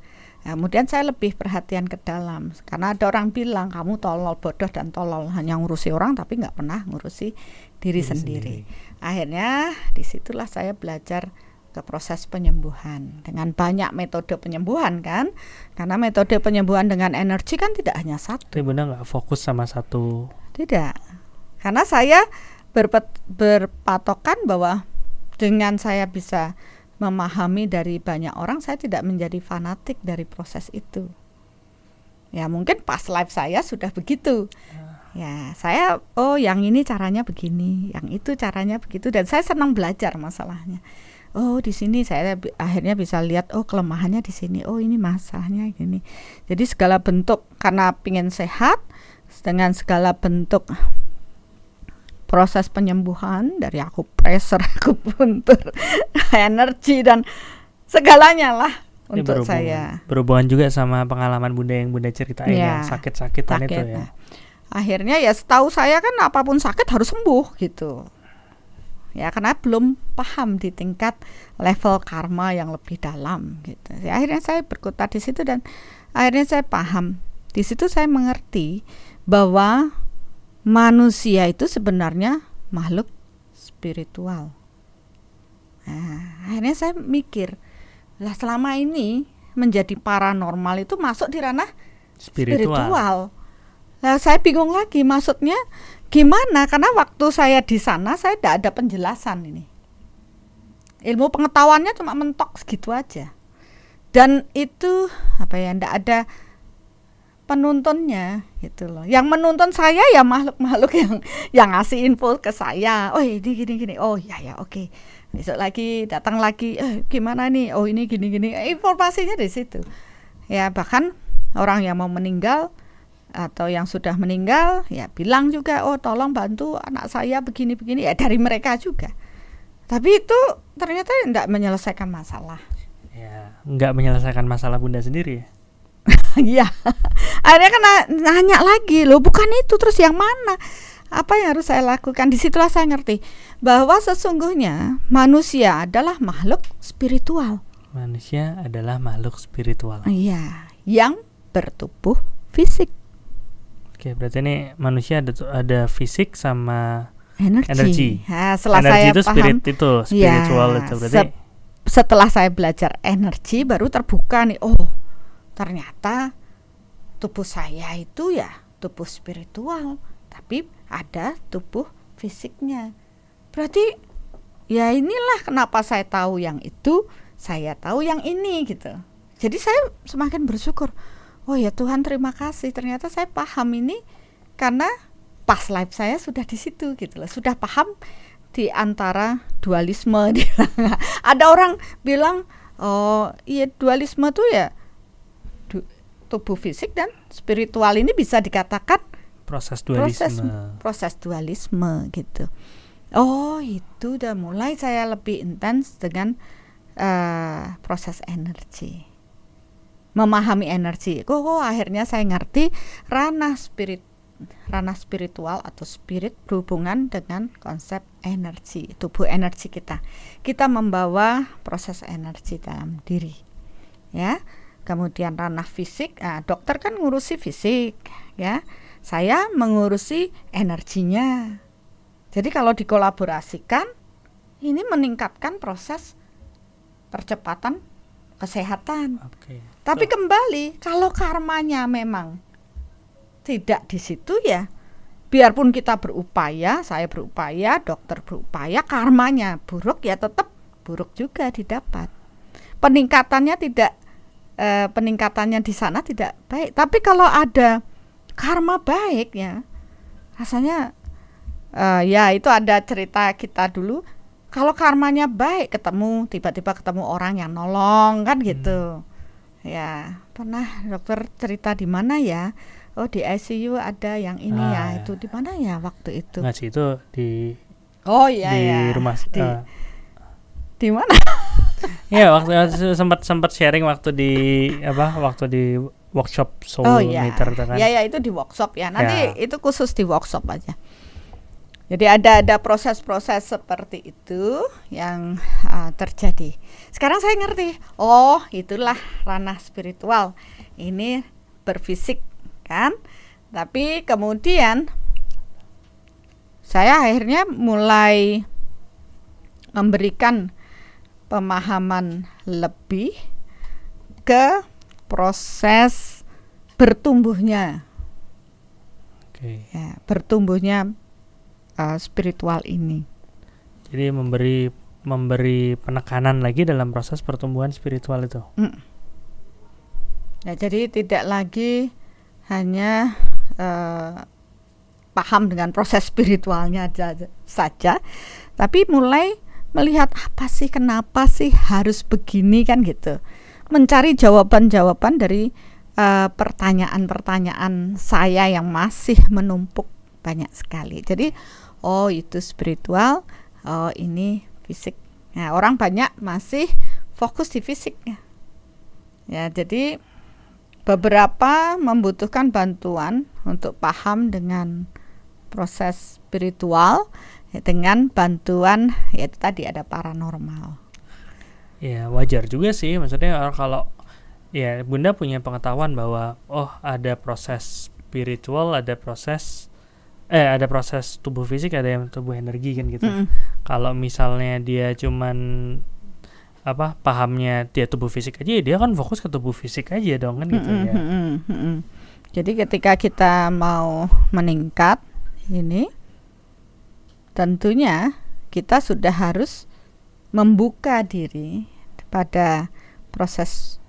Speaker 1: Kemudian saya lebih perhatian ke dalam, karena ada orang bilang kamu tolol, bodoh dan tolol, hanya ngurusi orang tapi nggak pernah ngurusi diri sendiri. Akhirnya disitulah saya belajar ke proses penyembuhan dengan banyak metode penyembuhan kan, karena metode penyembuhan dengan energi kan tidak hanya satu.
Speaker 2: Tapi Bunda nggak fokus sama satu?
Speaker 1: Tidak, karena saya berpatokan bahwa dengan saya bisa memahami dari banyak orang, saya tidak menjadi fanatik dari proses itu. Ya mungkin past life saya sudah begitu. Ya saya yang ini caranya begini, yang itu caranya begitu, dan saya senang belajar masalahnya. Di sini saya akhirnya bisa lihat kelemahannya di sini, ini masalahnya gini. Jadi segala bentuk, karena pingin sehat, dengan segala bentuk proses penyembuhan dari akupresur, akupuntur, energi dan segalanya lah ini untuk saya.
Speaker 2: Berhubungan juga sama pengalaman Bunda yang Bunda ceritain yang sakit-sakitan itu ya.
Speaker 1: Akhirnya ya setahu saya kan apapun sakit harus sembuh gitu. Ya karena belum paham di tingkat level karma yang lebih dalam gitu. Ya, akhirnya saya berkutat di situ dan akhirnya saya paham. Di situ saya mengerti bahwa manusia itu sebenarnya makhluk spiritual. Nah, akhirnya saya mikir, lah selama ini menjadi paranormal itu masuk di ranah spiritual. Nah, saya bingung lagi maksudnya gimana, karena waktu saya di sana saya tidak ada penjelasan ini. Ilmu pengetahuannya cuma mentok segitu aja. Dan itu tidak ada penuntunnya gitu loh. Yang menuntun saya ya makhluk-makhluk yang ngasih info ke saya. Ini gini-gini. Oke. Besok lagi datang lagi. Gimana nih? Ini gini-gini. Informasinya di situ. Ya bahkan orang yang mau meninggal atau yang sudah meninggal ya bilang juga, tolong bantu anak saya begini-begini, ya dari mereka juga. Tapi itu ternyata tidak menyelesaikan masalah.
Speaker 2: Ya, nggak menyelesaikan masalah Bunda sendiri ya.
Speaker 1: Iya, akhirnya kan nanya lagi, loh bukan itu, terus yang mana? Apa yang harus saya lakukan? Disitulah saya ngerti bahwa sesungguhnya manusia adalah makhluk spiritual.
Speaker 2: Manusia adalah makhluk spiritual.
Speaker 1: Iya, yang bertubuh fisik.
Speaker 2: Oke, berarti ini manusia ada fisik sama
Speaker 1: Energi.
Speaker 2: energi.
Speaker 1: Nah, setelah
Speaker 2: Energi
Speaker 1: saya
Speaker 2: itu
Speaker 1: paham,
Speaker 2: spirit itu, spiritual
Speaker 1: ya,
Speaker 2: itu berarti.
Speaker 1: Setelah saya belajar energi, baru terbuka nih. Oh, ternyata tubuh saya itu ya tubuh spiritual, tapi ada tubuh fisiknya. Berarti ya inilah kenapa saya tahu yang itu, saya tahu yang ini gitu. Jadi saya semakin bersyukur. Oh ya Tuhan, terima kasih. Ternyata saya paham ini karena past life saya sudah di situ gitu loh. Sudah paham di antara dualisme. Ada orang bilang, oh iya dualisme tuh ya tubuh fisik dan spiritual ini bisa dikatakan
Speaker 2: Proses dualisme.
Speaker 1: Proses dualisme gitu. Oh itu udah mulai saya lebih intens dengan proses energi, memahami energi. Akhirnya saya ngerti ranah spiritual atau spirit berhubungan dengan konsep energi, tubuh energi kita. Kita membawa proses energi dalam diri, ya. Kemudian ranah fisik, dokter kan ngurusi fisik, ya. Saya mengurusi energinya. Jadi kalau dikolaborasikan, ini meningkatkan proses percepatan kesehatan.
Speaker 2: Oke.
Speaker 1: Tapi kembali, kalau karmanya memang tidak di situ ya, biarpun kita berupaya, saya berupaya, dokter berupaya, karmanya buruk ya tetap buruk juga didapat. Peningkatannya di sana tidak baik. Tapi kalau ada karma baik ya, rasanya ya itu ada cerita kita dulu. Kalau karmanya baik, tiba-tiba ketemu orang yang nolong kan gitu. Ya, pernah dokter cerita di mana ya? Oh di ICU ada yang ini ya. Itu di mana ya waktu itu?
Speaker 2: Nggak sih, itu di rumah
Speaker 1: di mana?
Speaker 2: Ya waktu sempat sharing waktu di workshop soul meter kan.
Speaker 1: Ya itu di workshop ya. Nanti itu khusus di workshop aja. Jadi ada proses-proses seperti itu yang terjadi. Sekarang saya ngerti. Oh, itulah ranah spiritual. Ini berfisik kan. Tapi kemudian saya akhirnya mulai memberikan pemahaman lebih ke proses bertumbuhnya.
Speaker 2: Oke.
Speaker 1: Ya, bertumbuhnya spiritual ini.
Speaker 2: Jadi memberi penekanan lagi dalam proses pertumbuhan spiritual itu.
Speaker 1: Ya, jadi tidak lagi hanya paham dengan proses spiritualnya saja, tapi mulai melihat apa sih, kenapa sih harus begini kan gitu. Mencari jawaban-jawaban dari pertanyaan-pertanyaan saya yang masih menumpuk banyak sekali. Jadi oh itu spiritual, oh ini fisik. Nah, orang banyak masih fokus di fisiknya. Ya, jadi beberapa membutuhkan bantuan untuk paham dengan proses spiritual dengan bantuan yaitu tadi ada paranormal.
Speaker 2: Ya, wajar juga sih, maksudnya kalau ya Bunda punya pengetahuan bahwa oh ada proses spiritual, ada proses tubuh fisik, ada yang tubuh energi kan gitu. Kalau misalnya dia cuman pahamnya dia tubuh fisik aja, dia kan fokus ke tubuh fisik aja dong kan gitu ya.
Speaker 1: Jadi ketika kita mau meningkat ini, tentunya kita sudah harus membuka diri pada proses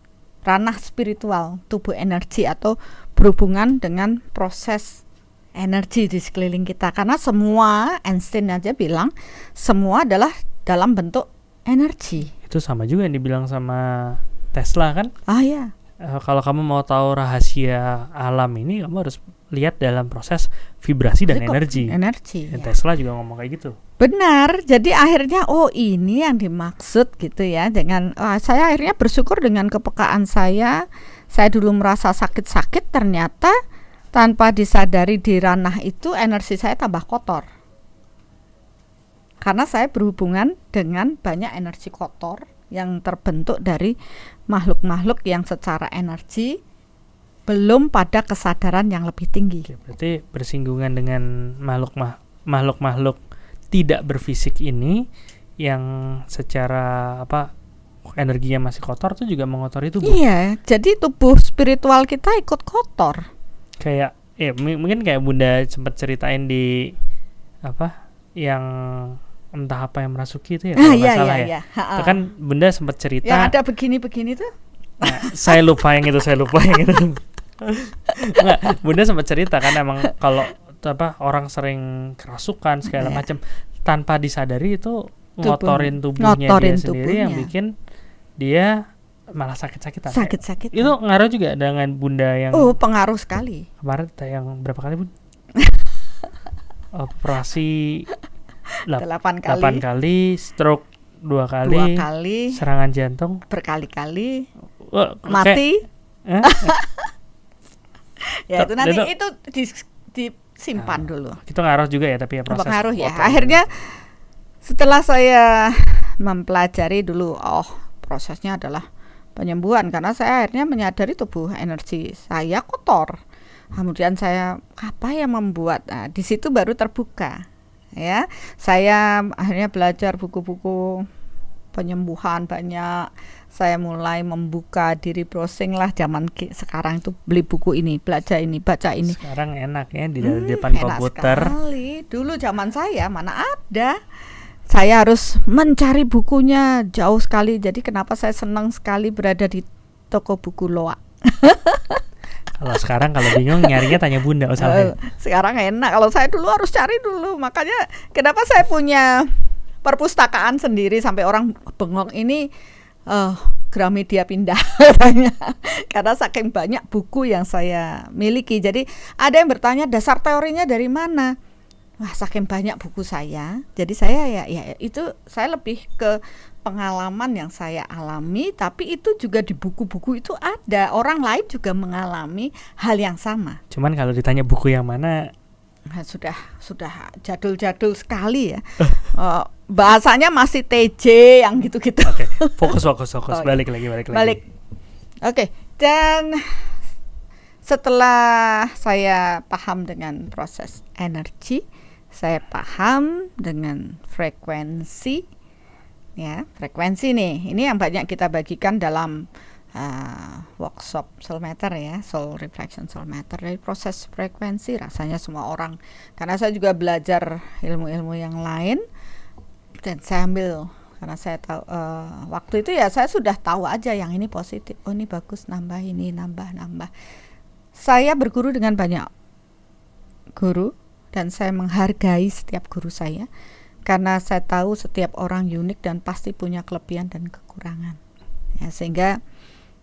Speaker 1: ranah spiritual, tubuh energi atau berhubungan dengan proses energi di sekeliling kita, karena semua Einstein aja bilang semua adalah dalam bentuk energi.
Speaker 2: Itu sama juga yang dibilang sama Tesla kan?
Speaker 1: Ya.
Speaker 2: Kalau kamu mau tahu rahasia alam ini, kamu harus lihat dalam proses vibrasi dan energi. Dan Tesla juga ngomong kayak gitu.
Speaker 1: Benar. Jadi akhirnya ini yang dimaksud gitu ya. Dengan saya akhirnya bersyukur dengan kepekaan saya. Saya dulu merasa sakit-sakit, ternyata tanpa disadari di ranah itu energi saya tambah kotor. Karena saya berhubungan dengan banyak energi kotor yang terbentuk dari makhluk-makhluk yang secara energi belum pada kesadaran yang lebih tinggi.
Speaker 2: Oke, berarti bersinggungan dengan makhluk-makhluk tidak berfisik ini yang secara energinya masih kotor tuh juga mengotori tubuh.
Speaker 1: Iya, jadi tubuh spiritual kita ikut kotor.
Speaker 2: Kayak mungkin kayak Bunda sempat ceritain di yang entah apa yang merasuki itu ya, kalau nggak salah ya. Itu kan Bunda sempat cerita.
Speaker 1: Yang ada begini-begini tuh.
Speaker 2: Nah, saya lupa yang itu. Enggak, Bunda sempat cerita kan emang kalau orang sering kerasukan segala macam tanpa disadari itu ngotorin tubuhnya dia sendiri yang bikin dia malah sakit-sakitan.
Speaker 1: Sakit-sakitan.
Speaker 2: Itu ngaruh juga dengan Bunda yang
Speaker 1: pengaruh sekali.
Speaker 2: Kemarin yang berapa kali Bun? Operasi 8 kali, stroke 2 kali, serangan jantung
Speaker 1: berkali-kali, mati. Ya itu nanti itu disimpan dulu.
Speaker 2: Itu ngaruh juga ya, tapi ya proses.
Speaker 1: Pengaruh ya. Akhirnya setelah saya mempelajari dulu, prosesnya adalah penyembuhan, karena saya akhirnya menyadari tubuh energi saya kotor. Kemudian saya apa yang membuat, di situ baru terbuka ya. Saya akhirnya belajar buku-buku penyembuhan banyak. Saya mulai membuka diri, browsing lah. Zaman sekarang itu beli buku ini, belajar ini, baca ini.
Speaker 2: Sekarang enak ya di depan komputer.
Speaker 1: Sekali. Dulu zaman saya mana ada. Saya harus mencari bukunya jauh sekali. Jadi kenapa saya senang sekali berada di toko buku Loak.
Speaker 2: Kalau sekarang kalau bingung nyarinya tanya Bunda usahanya.
Speaker 1: Sekarang enak. Kalau saya dulu harus cari dulu. Makanya kenapa saya punya perpustakaan sendiri sampai orang bengong ini, Gramedia pindah katanya. Karena saking banyak buku yang saya miliki. Jadi ada yang bertanya dasar teorinya dari mana? Wah, saking banyak buku saya. Jadi saya ya itu saya lebih ke pengalaman yang saya alami, tapi itu juga di buku-buku itu ada orang lain juga mengalami hal yang sama.
Speaker 2: Cuman kalau ditanya buku yang mana,
Speaker 1: sudah jadul-jadul sekali ya. Bahasanya masih TJ yang gitu-gitu.
Speaker 2: Oke, fokus. Balik lagi.
Speaker 1: Oke, dan setelah saya paham dengan proses energi, saya paham dengan frekuensi. Ya, frekuensi nih, ini yang banyak kita bagikan dalam workshop Soul Matter ya, Soul Reflection Soul Matter. Dari proses frekuensi rasanya semua orang, karena saya juga belajar ilmu-ilmu yang lain dan saya ambil, karena saya tahu waktu itu ya saya sudah tahu aja yang ini positif, ini bagus, nambah ini, nambah. Saya berguru dengan banyak guru dan saya menghargai setiap guru saya. Karena saya tahu setiap orang unik dan pasti punya kelebihan dan kekurangan. Ya, sehingga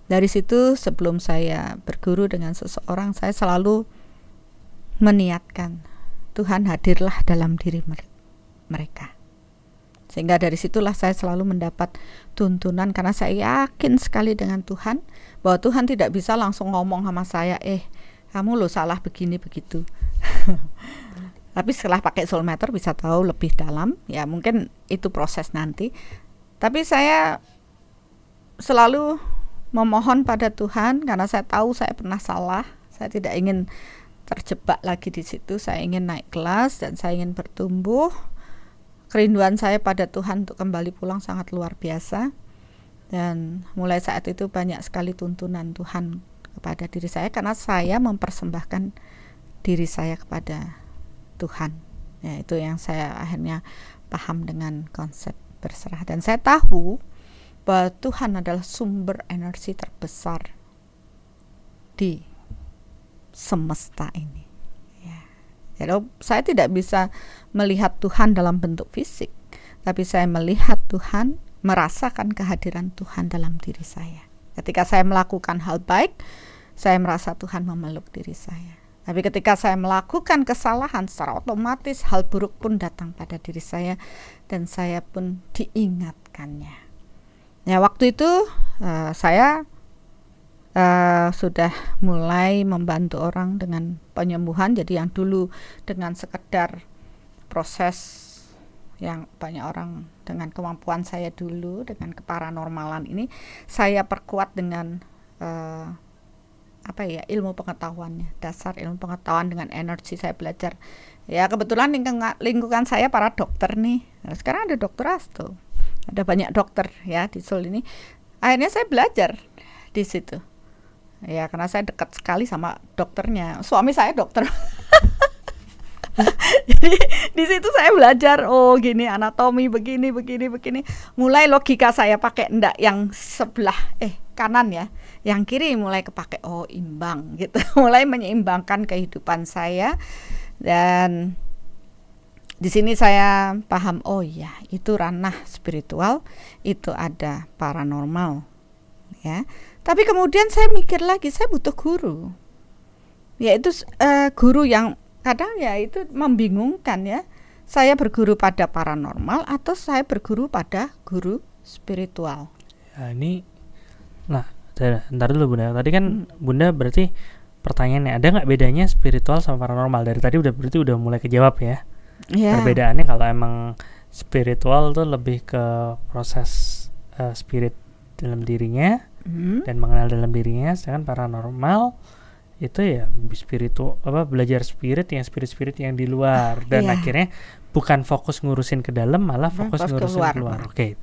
Speaker 1: dari situ sebelum saya berguru dengan seseorang, saya selalu meniatkan Tuhan hadirlah dalam diri mereka. Sehingga dari situlah saya selalu mendapat tuntunan, karena saya yakin sekali dengan Tuhan bahwa Tuhan tidak bisa langsung ngomong sama saya, kamu lo salah begini begitu. Tapi setelah pakai Soul Matter bisa tahu lebih dalam, ya mungkin itu proses nanti. Tapi saya selalu memohon pada Tuhan, karena saya tahu saya pernah salah. Saya tidak ingin terjebak lagi di situ. Saya ingin naik kelas dan saya ingin bertumbuh. Kerinduan saya pada Tuhan untuk kembali pulang sangat luar biasa. Dan mulai saat itu banyak sekali tuntunan Tuhan kepada diri saya, karena saya mempersembahkan diri saya kepada Tuhan. Ya, itu yang saya akhirnya paham dengan konsep berserah, dan saya tahu bahwa Tuhan adalah sumber energi terbesar di semesta ini. Ya. Jadi saya tidak bisa melihat Tuhan dalam bentuk fisik, tapi saya melihat Tuhan, merasakan kehadiran Tuhan dalam diri saya. Ketika saya melakukan hal baik, saya merasa Tuhan memeluk diri saya. Tapi ketika saya melakukan kesalahan, secara otomatis hal buruk pun datang pada diri saya dan saya pun diingatkannya. Ya, waktu itu saya sudah mulai membantu orang dengan penyembuhan. Jadi yang dulu dengan sekedar proses yang banyak orang dengan kemampuan saya dulu dengan keparanormalan ini saya perkuat dengan ilmu pengetahuannya, dasar ilmu pengetahuan dengan energi saya belajar. Ya kebetulan lingkungan saya para dokter nih. Nah, sekarang ada Dokter Asto, ada banyak dokter ya di Seoul ini. Akhirnya saya belajar di situ. Ya karena saya dekat sekali sama dokternya. Suami saya dokter. Jadi di situ saya belajar, oh gini anatomi begini. Mulai logika saya pakai ndak yang sebelah kanan ya, yang kiri mulai kepake, oh imbang gitu. Mulai menyeimbangkan kehidupan saya. Dan di sini saya paham, oh iya itu ranah spiritual, itu ada paranormal ya. Tapi kemudian saya mikir lagi, saya butuh guru, yaitu guru yang kadang ya itu membingungkan ya. Saya berguru pada paranormal atau saya berguru pada guru spiritual.
Speaker 2: Ya, ini, nah, ntar dulu Bunda. Tadi kan Bunda berarti pertanyaannya ada nggak bedanya spiritual sama paranormal? Dari tadi berarti udah mulai kejawab ya. Yeah. Perbedaannya kalau emang spiritual tuh lebih ke proses spirit dalam dirinya dan mengenal dalam dirinya, sedangkan paranormal itu ya belajar spirit yang di luar dan akhirnya bukan fokus ngurusin ke dalam, malah fokus ngurusin keluar. Oke,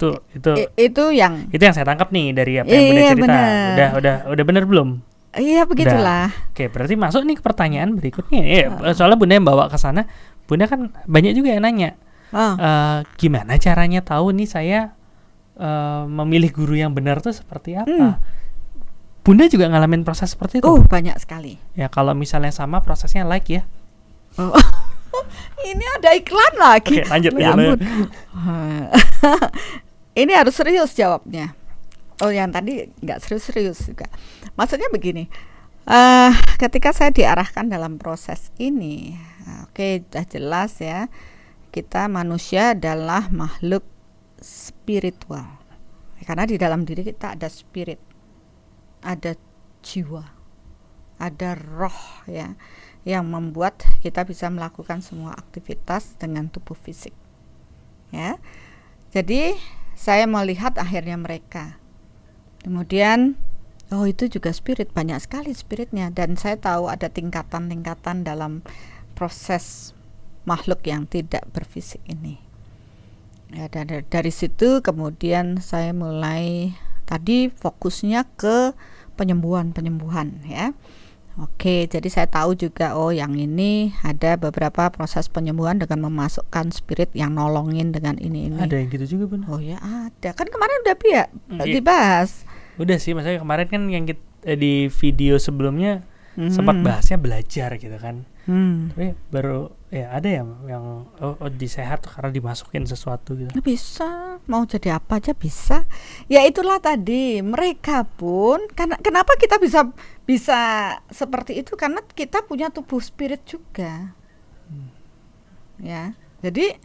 Speaker 2: itu yang saya tangkap nih dari apa yang Bunda cerita. Udah benar belum?
Speaker 1: Iya begitulah.
Speaker 2: Oke, berarti masuk nih ke pertanyaan berikutnya. Soalnya Bunda yang bawa ke sana, Bunda kan banyak juga yang nanya. Gimana caranya tahu nih saya memilih guru yang benar tuh seperti apa? Bunda juga ngalamin proses seperti itu?
Speaker 1: Banyak sekali.
Speaker 2: Ya kalau misalnya sama prosesnya ya.
Speaker 1: Ini ada iklan lagi.
Speaker 2: Oke, lanjut.
Speaker 1: Ya ampun. Ini harus serius jawabnya. Yang tadi nggak serius juga. Maksudnya begini, ketika saya diarahkan dalam proses ini, sudah jelas ya, kita manusia adalah makhluk spiritual. Karena di dalam diri kita ada spirit, ada jiwa, ada roh ya, yang membuat kita bisa melakukan semua aktivitas dengan tubuh fisik. Ya, jadi saya melihat akhirnya mereka. Kemudian, itu juga spirit, banyak sekali spiritnya, dan saya tahu ada tingkatan-tingkatan dalam proses makhluk yang tidak berfisik ini. Ya, dan dari situ kemudian saya mulai tadi fokusnya ke penyembuhan ya. Oke, jadi saya tahu juga yang ini ada beberapa proses penyembuhan dengan memasukkan spirit yang nolongin dengan ini.
Speaker 2: Ada yang gitu juga Bunda?
Speaker 1: Oh ya ada, kan kemarin udah dibahas.
Speaker 2: Udah sih, maksudnya kemarin kan yang di video sebelumnya sempat bahasnya belajar gitu kan. Tapi baru ya ada yang disehat karena dimasukin sesuatu gitu.
Speaker 1: Bisa, mau jadi apa aja bisa. Ya itulah tadi, mereka pun kenapa kita bisa seperti itu, karena kita punya tubuh spirit juga. Ya. Jadi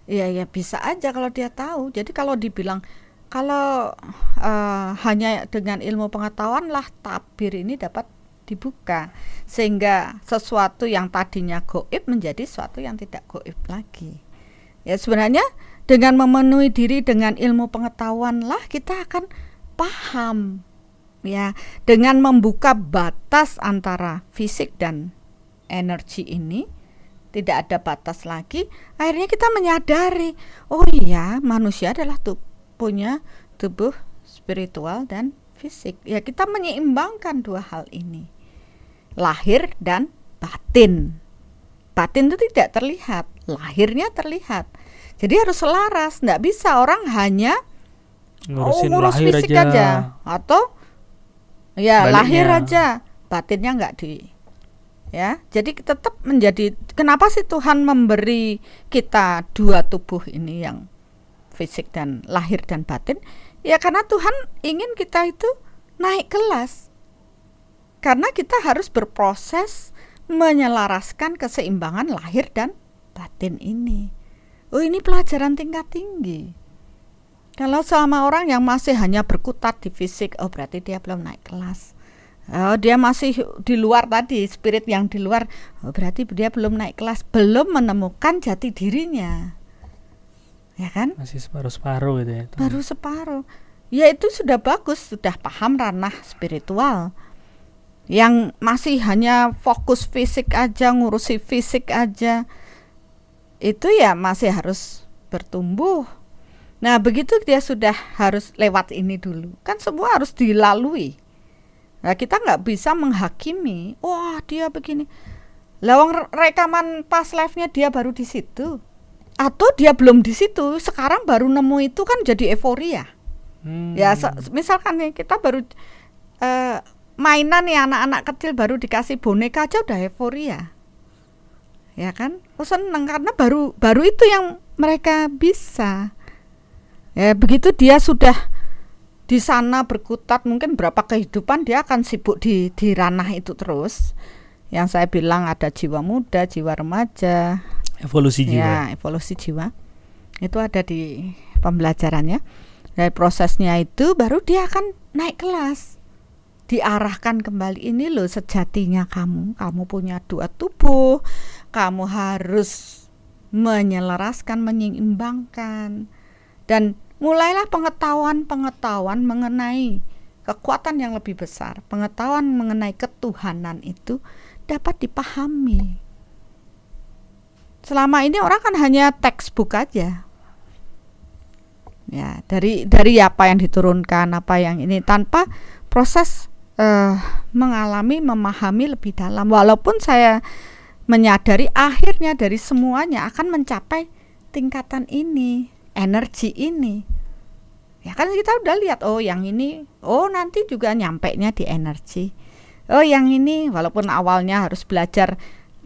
Speaker 1: ya bisa aja kalau dia tahu. Jadi kalau dibilang kalau hanya dengan ilmu pengetahuan lah tabir ini dapat dibuka, sehingga sesuatu yang tadinya gaib menjadi sesuatu yang tidak gaib lagi. Ya sebenarnya dengan memenuhi diri dengan ilmu pengetahuan lah kita akan paham ya, dengan membuka batas antara fisik dan energi ini, tidak ada batas lagi. Akhirnya kita menyadari, oh iya manusia adalah punya tubuh spiritual dan fisik. Ya kita menyeimbangkan dua hal ini, lahir dan batin. Batin itu tidak terlihat, lahirnya terlihat. Jadi harus selaras, nggak bisa orang hanya ngurus fisik aja atau ya baliknya. Lahir aja, batinnya nggak ya. Jadi tetap menjadi, kenapa sih Tuhan memberi kita dua tubuh ini yang fisik dan lahir dan batin? Ya karena Tuhan ingin kita itu naik kelas. Karena kita harus berproses menyelaraskan keseimbangan lahir dan batin ini. Ini pelajaran tingkat tinggi. Kalau sama orang yang masih hanya berkutat di fisik, berarti dia belum naik kelas. Dia masih di luar tadi, spirit yang di luar, berarti dia belum naik kelas, belum menemukan jati dirinya. ya kan?
Speaker 2: Masih separuh-separuh gitu ya.
Speaker 1: Baru separuh. Ya itu sudah bagus, sudah paham ranah spiritual. Yang masih hanya fokus fisik aja, ngurusi fisik aja, itu ya masih harus bertumbuh. Nah begitu dia sudah harus lewat ini dulu, kan semua harus dilalui. Nah kita nggak bisa menghakimi, wah dia begini. Lawang rekaman pas live-nya dia baru di situ, atau dia belum di situ, sekarang baru nemu itu kan jadi euforia. Ya misalkan nih kita baru mainan nih, anak-anak kecil baru dikasih boneka aja udah euforia, ya kan? Oh seneng karena baru itu yang mereka bisa. Ya begitu dia sudah di sana berkutat, mungkin berapa kehidupan dia akan sibuk di ranah itu terus. Yang saya bilang ada jiwa muda, jiwa remaja,
Speaker 2: evolusi jiwa.
Speaker 1: Ya, evolusi jiwa. Itu ada di pembelajarannya. Dari prosesnya itu baru dia akan naik kelas. Diarahkan kembali, ini loh sejatinya kamu punya dua tubuh. Kamu harus menyelaraskan, menyeimbangkan. Dan mulailah pengetahuan mengenai kekuatan yang lebih besar. Pengetahuan mengenai ketuhanan itu dapat dipahami. Selama ini orang kan hanya textbook aja. Ya, dari apa yang diturunkan, apa yang ini, tanpa proses mengalami, memahami lebih dalam. Walaupun saya menyadari akhirnya dari semuanya akan mencapai tingkatan ini, energi ini. Ya kan kita udah lihat, oh yang ini, oh nanti juga nyampainya di energi. Oh yang ini, walaupun awalnya harus belajar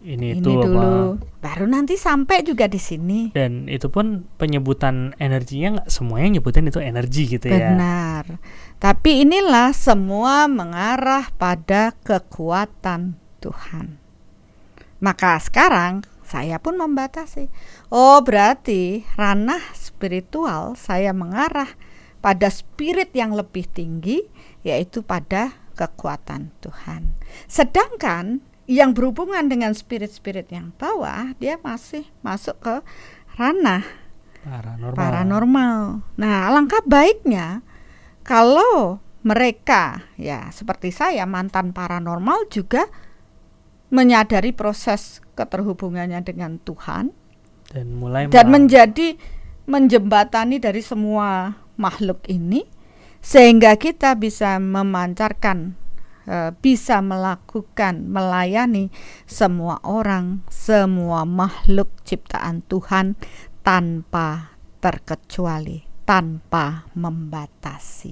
Speaker 1: ini dulu, baru nanti sampai juga di sini.
Speaker 2: Dan itu pun penyebutan energinya nggak semuanya nyebutin itu energi gitu ya.
Speaker 1: Benar. Tapi inilah semua mengarah pada kekuatan Tuhan. Maka sekarang saya pun membatasi. Oh berarti ranah spiritual saya mengarah pada spirit yang lebih tinggi, yaitu pada kekuatan Tuhan. Sedangkan yang berhubungan dengan spirit-spirit yang bawah, dia masih masuk ke ranah paranormal. Nah, alangkah baiknya kalau mereka, ya seperti saya, mantan paranormal juga menyadari proses keterhubungannya dengan Tuhan dan menjadi menjembatani dari semua makhluk ini, sehingga kita bisa memancarkan, bisa melakukan, melayani semua orang, semua makhluk ciptaan Tuhan tanpa terkecuali, tanpa membatasi.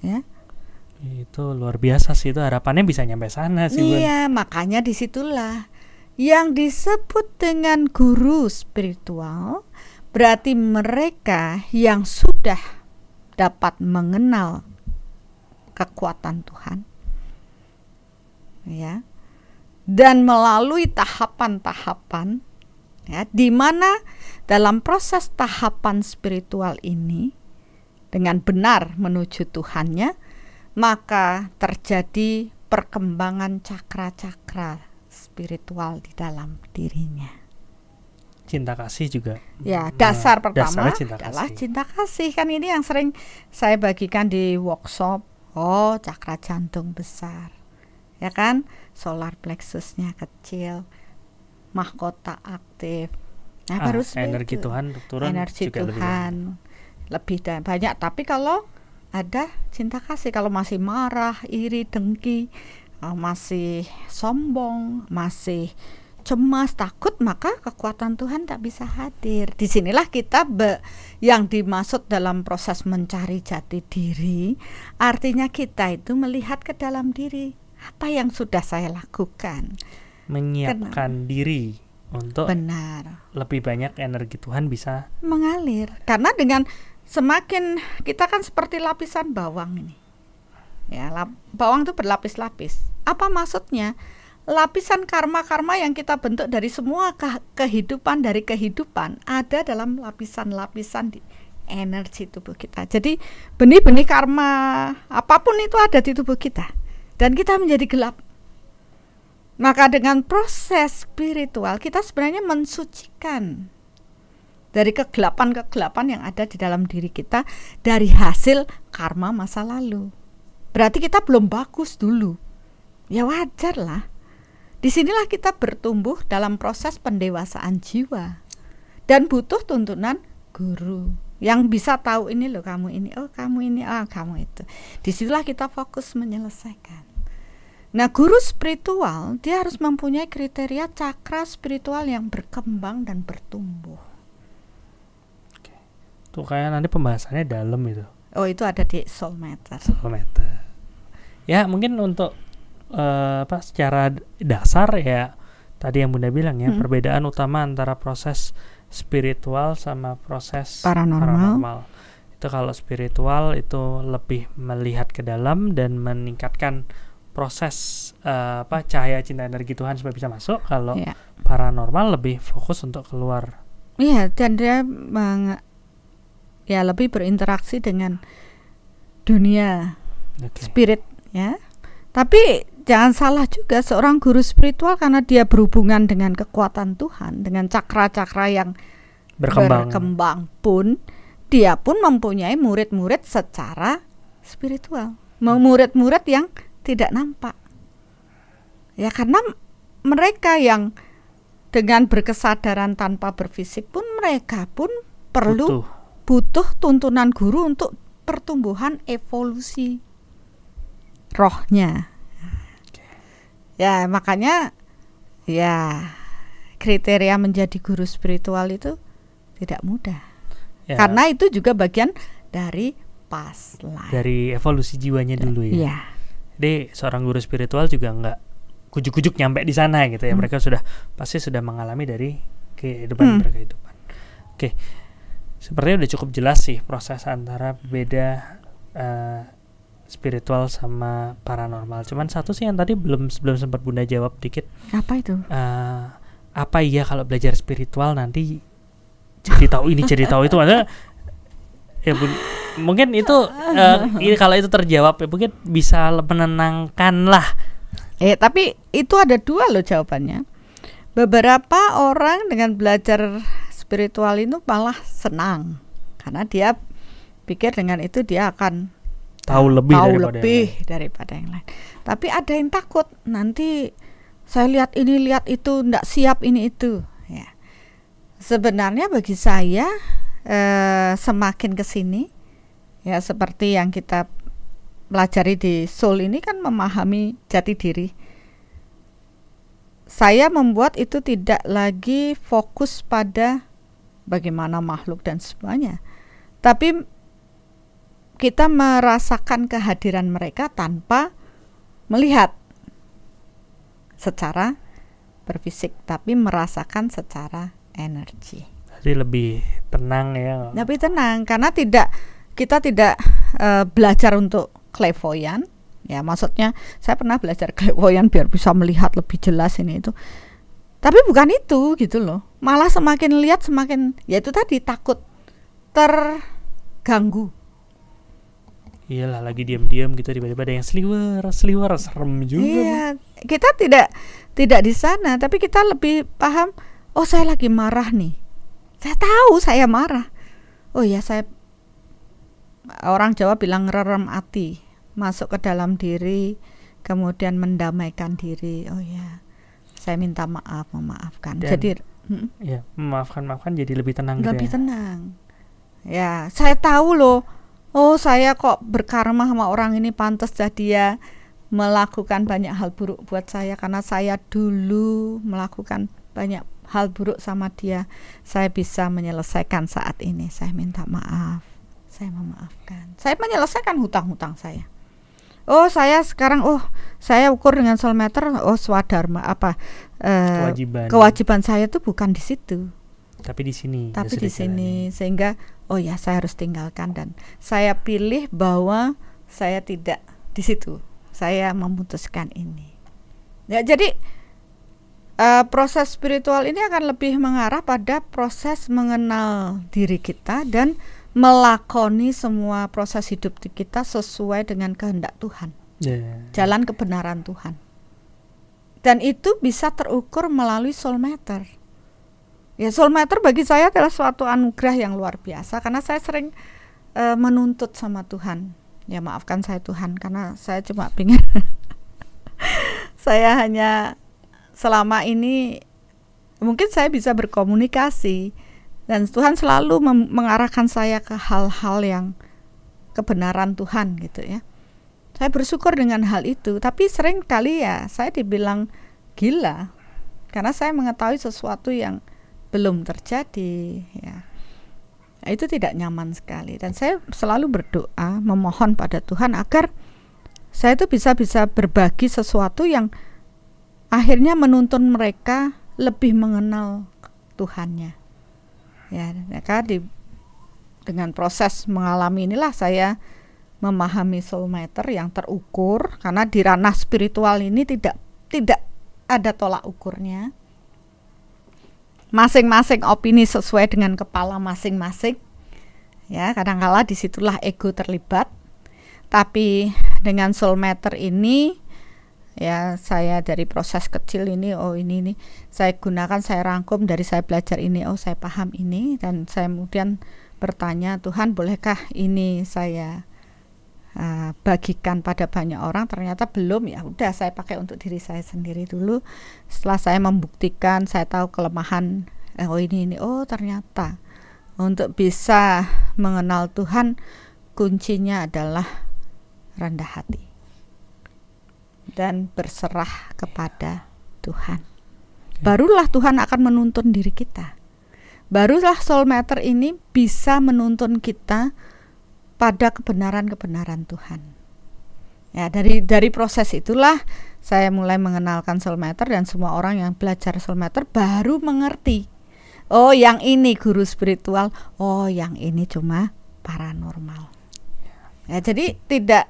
Speaker 1: Ya.
Speaker 2: Itu luar biasa sih, itu harapannya bisa nyampe sana sih.
Speaker 1: Iya, makanya disitulah yang disebut dengan guru spiritual, berarti mereka yang sudah dapat mengenal kekuatan Tuhan, ya, dan melalui tahapan-tahapan, ya, di mana dalam proses tahapan spiritual ini dengan benar menuju Tuhannya, maka terjadi perkembangan cakra-cakra spiritual di dalam dirinya.
Speaker 2: Cinta kasih juga.
Speaker 1: Ya, dasar pertama adalah cinta kasih. Kan ini yang sering saya bagikan di workshop. Oh, cakra jantung besar. Ya kan? Solar plexusnya kecil. Mahkota aktif. Nah, baru
Speaker 2: energi itu. Tuhan turun,
Speaker 1: energi juga Tuhan lebih banyak. Tapi kalau ada cinta kasih, kalau masih marah, iri, dengki, masih sombong, masih cemas, takut, maka kekuatan Tuhan tak bisa hadir. Disinilah kita yang dimaksud dalam proses mencari jati diri, artinya kita itu melihat ke dalam diri, apa yang sudah saya lakukan,
Speaker 2: menyiapkan diri untuk
Speaker 1: benar
Speaker 2: lebih banyak energi Tuhan bisa
Speaker 1: mengalir. Karena dengan semakin kita kan seperti lapisan bawang ini, ya, bawang itu berlapis-lapis. Apa maksudnya? Lapisan karma-karma yang kita bentuk dari semua kehidupan ada dalam lapisan-lapisan di energi tubuh kita. Jadi benih-benih karma apapun itu ada di tubuh kita, dan kita menjadi gelap. Maka dengan proses spiritual kita sebenarnya mensucikan dari kegelapan-kegelapan yang ada di dalam diri kita dari hasil karma masa lalu. Berarti kita belum bagus dulu. Ya wajar lah. Disinilah kita bertumbuh dalam proses pendewasaan jiwa. Dan butuh tuntunan guru yang bisa tahu ini loh kamu ini, oh kamu ini, oh kamu itu. Disinilah kita fokus menyelesaikan. Nah, guru spiritual dia harus mempunyai kriteria cakra spiritual yang berkembang dan bertumbuh.
Speaker 2: Oke. Tuh kayak nanti pembahasannya dalam itu.
Speaker 1: Oh, itu ada di Soul Matter.
Speaker 2: Soul Matter. Ya, mungkin untuk secara dasar ya tadi yang Bunda bilang ya, perbedaan utama antara proses spiritual sama proses paranormal. Itu kalau spiritual itu lebih melihat ke dalam dan meningkatkan proses cahaya cinta energi Tuhan supaya bisa masuk. Kalau paranormal lebih fokus untuk keluar.
Speaker 1: Iya, dan dia lebih berinteraksi dengan dunia spirit ya. Tapi jangan salah juga, seorang guru spiritual karena dia berhubungan dengan kekuatan Tuhan, dengan cakra-cakra yang berkembang pun, dia pun mempunyai murid-murid secara spiritual, murid-murid yang tidak nampak. Ya, karena mereka yang dengan berkesadaran tanpa berfisik pun, mereka pun butuh tuntunan guru untuk pertumbuhan evolusi rohnya. Ya, makanya ya kriteria menjadi guru spiritual itu tidak mudah. Ya. Karena itu juga bagian dari past life.
Speaker 2: Dari evolusi jiwanya dulu ya.
Speaker 1: Iya.
Speaker 2: Jadi seorang guru spiritual juga nggak kujuk-kujuk nyampe di sana gitu ya. Mereka pasti sudah mengalami dari kehidupan berkehidupan. Oke, sepertinya udah cukup jelas sih proses antara beda spiritual sama paranormal. Cuman satu sih yang tadi belum sempat Bunda jawab dikit.
Speaker 1: Apa itu?
Speaker 2: Apa iya kalau belajar spiritual nanti jadi tahu ini jadi tahu itu, ada ya mungkin itu kalau itu terjawab ya mungkin bisa menenangkan lah.
Speaker 1: Tapi itu ada dua loh jawabannya. Beberapa orang dengan belajar spiritual itu malah senang karena dia pikir dengan itu dia akan
Speaker 2: tahu lebih
Speaker 1: daripada yang lain. Tapi ada yang takut, nanti saya lihat ini lihat itu, nggak siap ini itu. Ya. Sebenarnya bagi saya semakin kesini, ya seperti yang kita pelajari di Soul ini kan memahami jati diri. Saya membuat itu tidak lagi fokus pada bagaimana makhluk dan semuanya, tapi kita merasakan kehadiran mereka tanpa melihat secara berfisik, tapi merasakan secara energi.
Speaker 2: Jadi lebih tenang ya.
Speaker 1: Lebih tenang karena kita tidak belajar untuk clairvoyant. Ya, maksudnya saya pernah belajar clairvoyant biar bisa melihat lebih jelas ini itu. Tapi bukan itu gitu loh. Malah semakin lihat semakin ya itu tadi takut terganggu.
Speaker 2: Iyalah lagi diam-diam gitu tiba-tiba ada yang sliwer serem juga.
Speaker 1: Iya, kita tidak di sana, tapi kita lebih paham. Oh, saya lagi marah nih. Saya tahu saya marah. Oh ya, orang Jawa bilang rerem hati, masuk ke dalam diri, kemudian mendamaikan diri. Oh ya, saya minta maaf, memaafkan. Dan, jadi
Speaker 2: ya memaafkan jadi lebih tenang.
Speaker 1: Lebih tenang. Ya, saya tahu loh. Oh, saya kok berkarma sama orang ini, pantas jadi dia melakukan banyak hal buruk buat saya karena saya dulu melakukan banyak hal buruk sama dia. Saya bisa menyelesaikan saat ini. Saya minta maaf. Saya memaafkan. Saya menyelesaikan hutang-hutang saya. Oh, saya sekarang saya ukur dengan Soul Matter. Oh, swadharma kewajiban saya itu bukan di situ.
Speaker 2: Tapi di sini.
Speaker 1: Tapi di sini sehingga oh ya saya harus tinggalkan dan saya pilih bahwa saya tidak di situ. Saya memutuskan ini. Ya, jadi proses spiritual ini akan lebih mengarah pada proses mengenal diri kita dan melakoni semua proses hidup kita sesuai dengan kehendak Tuhan. Jalan kebenaran Tuhan. Dan itu bisa terukur melalui soul meter. Ya, soul meter bagi saya adalah suatu anugerah yang luar biasa, karena saya sering menuntut sama Tuhan. Ya, maafkan saya Tuhan, karena saya cuma pengen saya hanya selama ini mungkin saya bisa berkomunikasi, dan Tuhan selalu mengarahkan saya ke hal-hal yang kebenaran Tuhan gitu ya. Saya bersyukur dengan hal itu, tapi sering kali ya saya dibilang gila karena saya mengetahui sesuatu yang belum terjadi ya. Nah, itu tidak nyaman sekali, dan saya selalu berdoa memohon pada Tuhan agar saya itu bisa berbagi sesuatu yang akhirnya menuntun mereka lebih mengenal Tuhannya. Ya, maka dengan proses mengalami inilah saya memahami soul meter yang terukur, karena di ranah spiritual ini tidak ada tolak ukurnya. Masing-masing opini sesuai dengan kepala masing-masing. Ya, kadang-kala disitulah ego terlibat. Tapi dengan soul meter ini, ya saya dari proses kecil ini, ini saya gunakan, saya rangkum dari saya belajar ini, saya paham ini, dan saya kemudian bertanya, Tuhan bolehkah ini saya bagikan pada banyak orang? Ternyata belum, ya udah saya pakai untuk diri saya sendiri dulu. Setelah saya membuktikan, saya tahu kelemahan, ini ternyata untuk bisa mengenal Tuhan kuncinya adalah rendah hati dan berserah kepada Tuhan. Barulah Tuhan akan menuntun diri kita. Barulah soul meter ini bisa menuntun kita pada kebenaran-kebenaran Tuhan. Ya, dari proses itulah saya mulai mengenalkan soul meter, dan semua orang yang belajar soul meter baru mengerti. Oh, yang ini guru spiritual, yang ini cuma paranormal. Ya, jadi tidak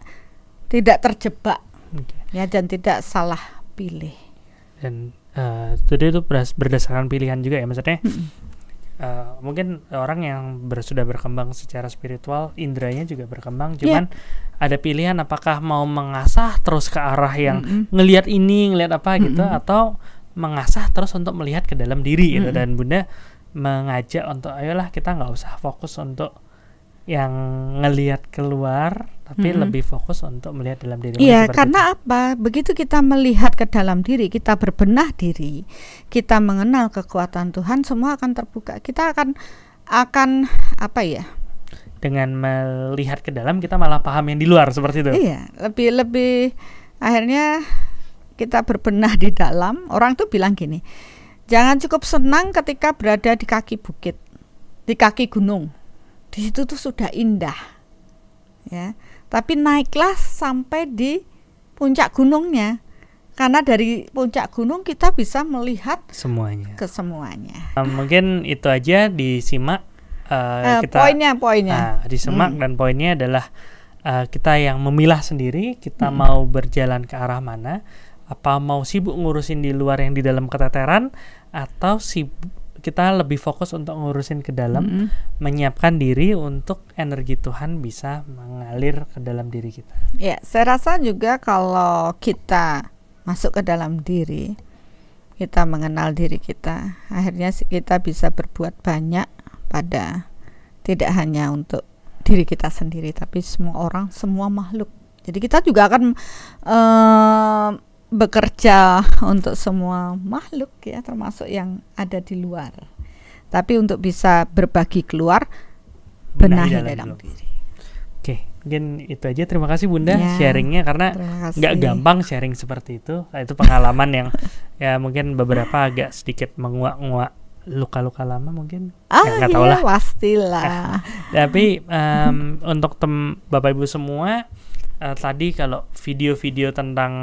Speaker 1: terjebak. Ya, dan tidak salah pilih.
Speaker 2: Dan itu berdasarkan pilihan juga ya, maksudnya. Mungkin orang yang sudah berkembang secara spiritual, indranya juga berkembang, cuman ada pilihan apakah mau mengasah terus ke arah yang ngelihat apa gitu, atau mengasah terus untuk melihat ke dalam diri gitu. Dan Bunda mengajak untuk ayolah kita nggak usah fokus untuk yang ngelihat keluar, tapi lebih fokus untuk melihat dalam diri.
Speaker 1: Iya, karena apa? Begitu kita melihat ke dalam diri, kita berbenah diri, kita mengenal kekuatan Tuhan, semua akan terbuka. Kita akan apa ya?
Speaker 2: Dengan melihat ke dalam, kita malah paham yang di luar, seperti itu.
Speaker 1: Iya, lebih akhirnya kita berbenah di dalam. Orang tuh bilang gini, jangan cukup senang ketika berada di kaki bukit, di kaki gunung. Di situ tuh sudah indah, ya. Tapi naiklah sampai di puncak gunungnya, karena dari puncak gunung kita bisa melihat
Speaker 2: semuanya.
Speaker 1: Kesemuanya.
Speaker 2: Mungkin itu aja disimak.
Speaker 1: Poinnya.
Speaker 2: Disimak dan poinnya adalah kita yang memilah sendiri. Kita mau berjalan ke arah mana? Apa mau sibuk ngurusin di luar yang di dalam keteteran, atau kita lebih fokus untuk ngurusin ke dalam, menyiapkan diri untuk energi Tuhan bisa mengalir ke dalam diri kita.
Speaker 1: Ya, saya rasa juga kalau kita masuk ke dalam diri, kita mengenal diri kita, akhirnya kita bisa berbuat banyak pada tidak hanya untuk diri kita sendiri, tapi semua orang, semua makhluk. Jadi kita juga akan bekerja untuk semua makhluk ya, termasuk yang ada di luar. Tapi untuk bisa berbagi keluar, benahi dalam diri.
Speaker 2: Oke, mungkin itu aja. Terima kasih Bunda sharingnya, karena nggak gampang sharing seperti itu. Itu pengalaman yang ya mungkin beberapa agak sedikit menguak-nguak luka-luka lama mungkin. Nggak tahu lah.
Speaker 1: Pastilah.
Speaker 2: Tapi untuk Bapak Ibu semua, tadi kalau video-video tentang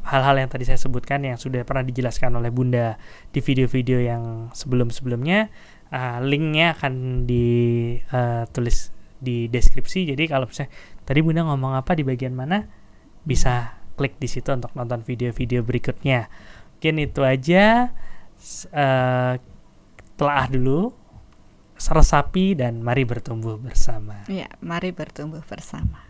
Speaker 2: hal-hal yang tadi saya sebutkan yang sudah pernah dijelaskan oleh Bunda di video-video yang sebelum-sebelumnya, linknya akan ditulis di deskripsi. Jadi kalau misalnya tadi Bunda ngomong apa di bagian mana, bisa klik di situ untuk nonton video-video berikutnya. Mungkin itu aja. Telaah dulu, resapi, dan mari bertumbuh bersama.
Speaker 1: Ya, mari bertumbuh bersama.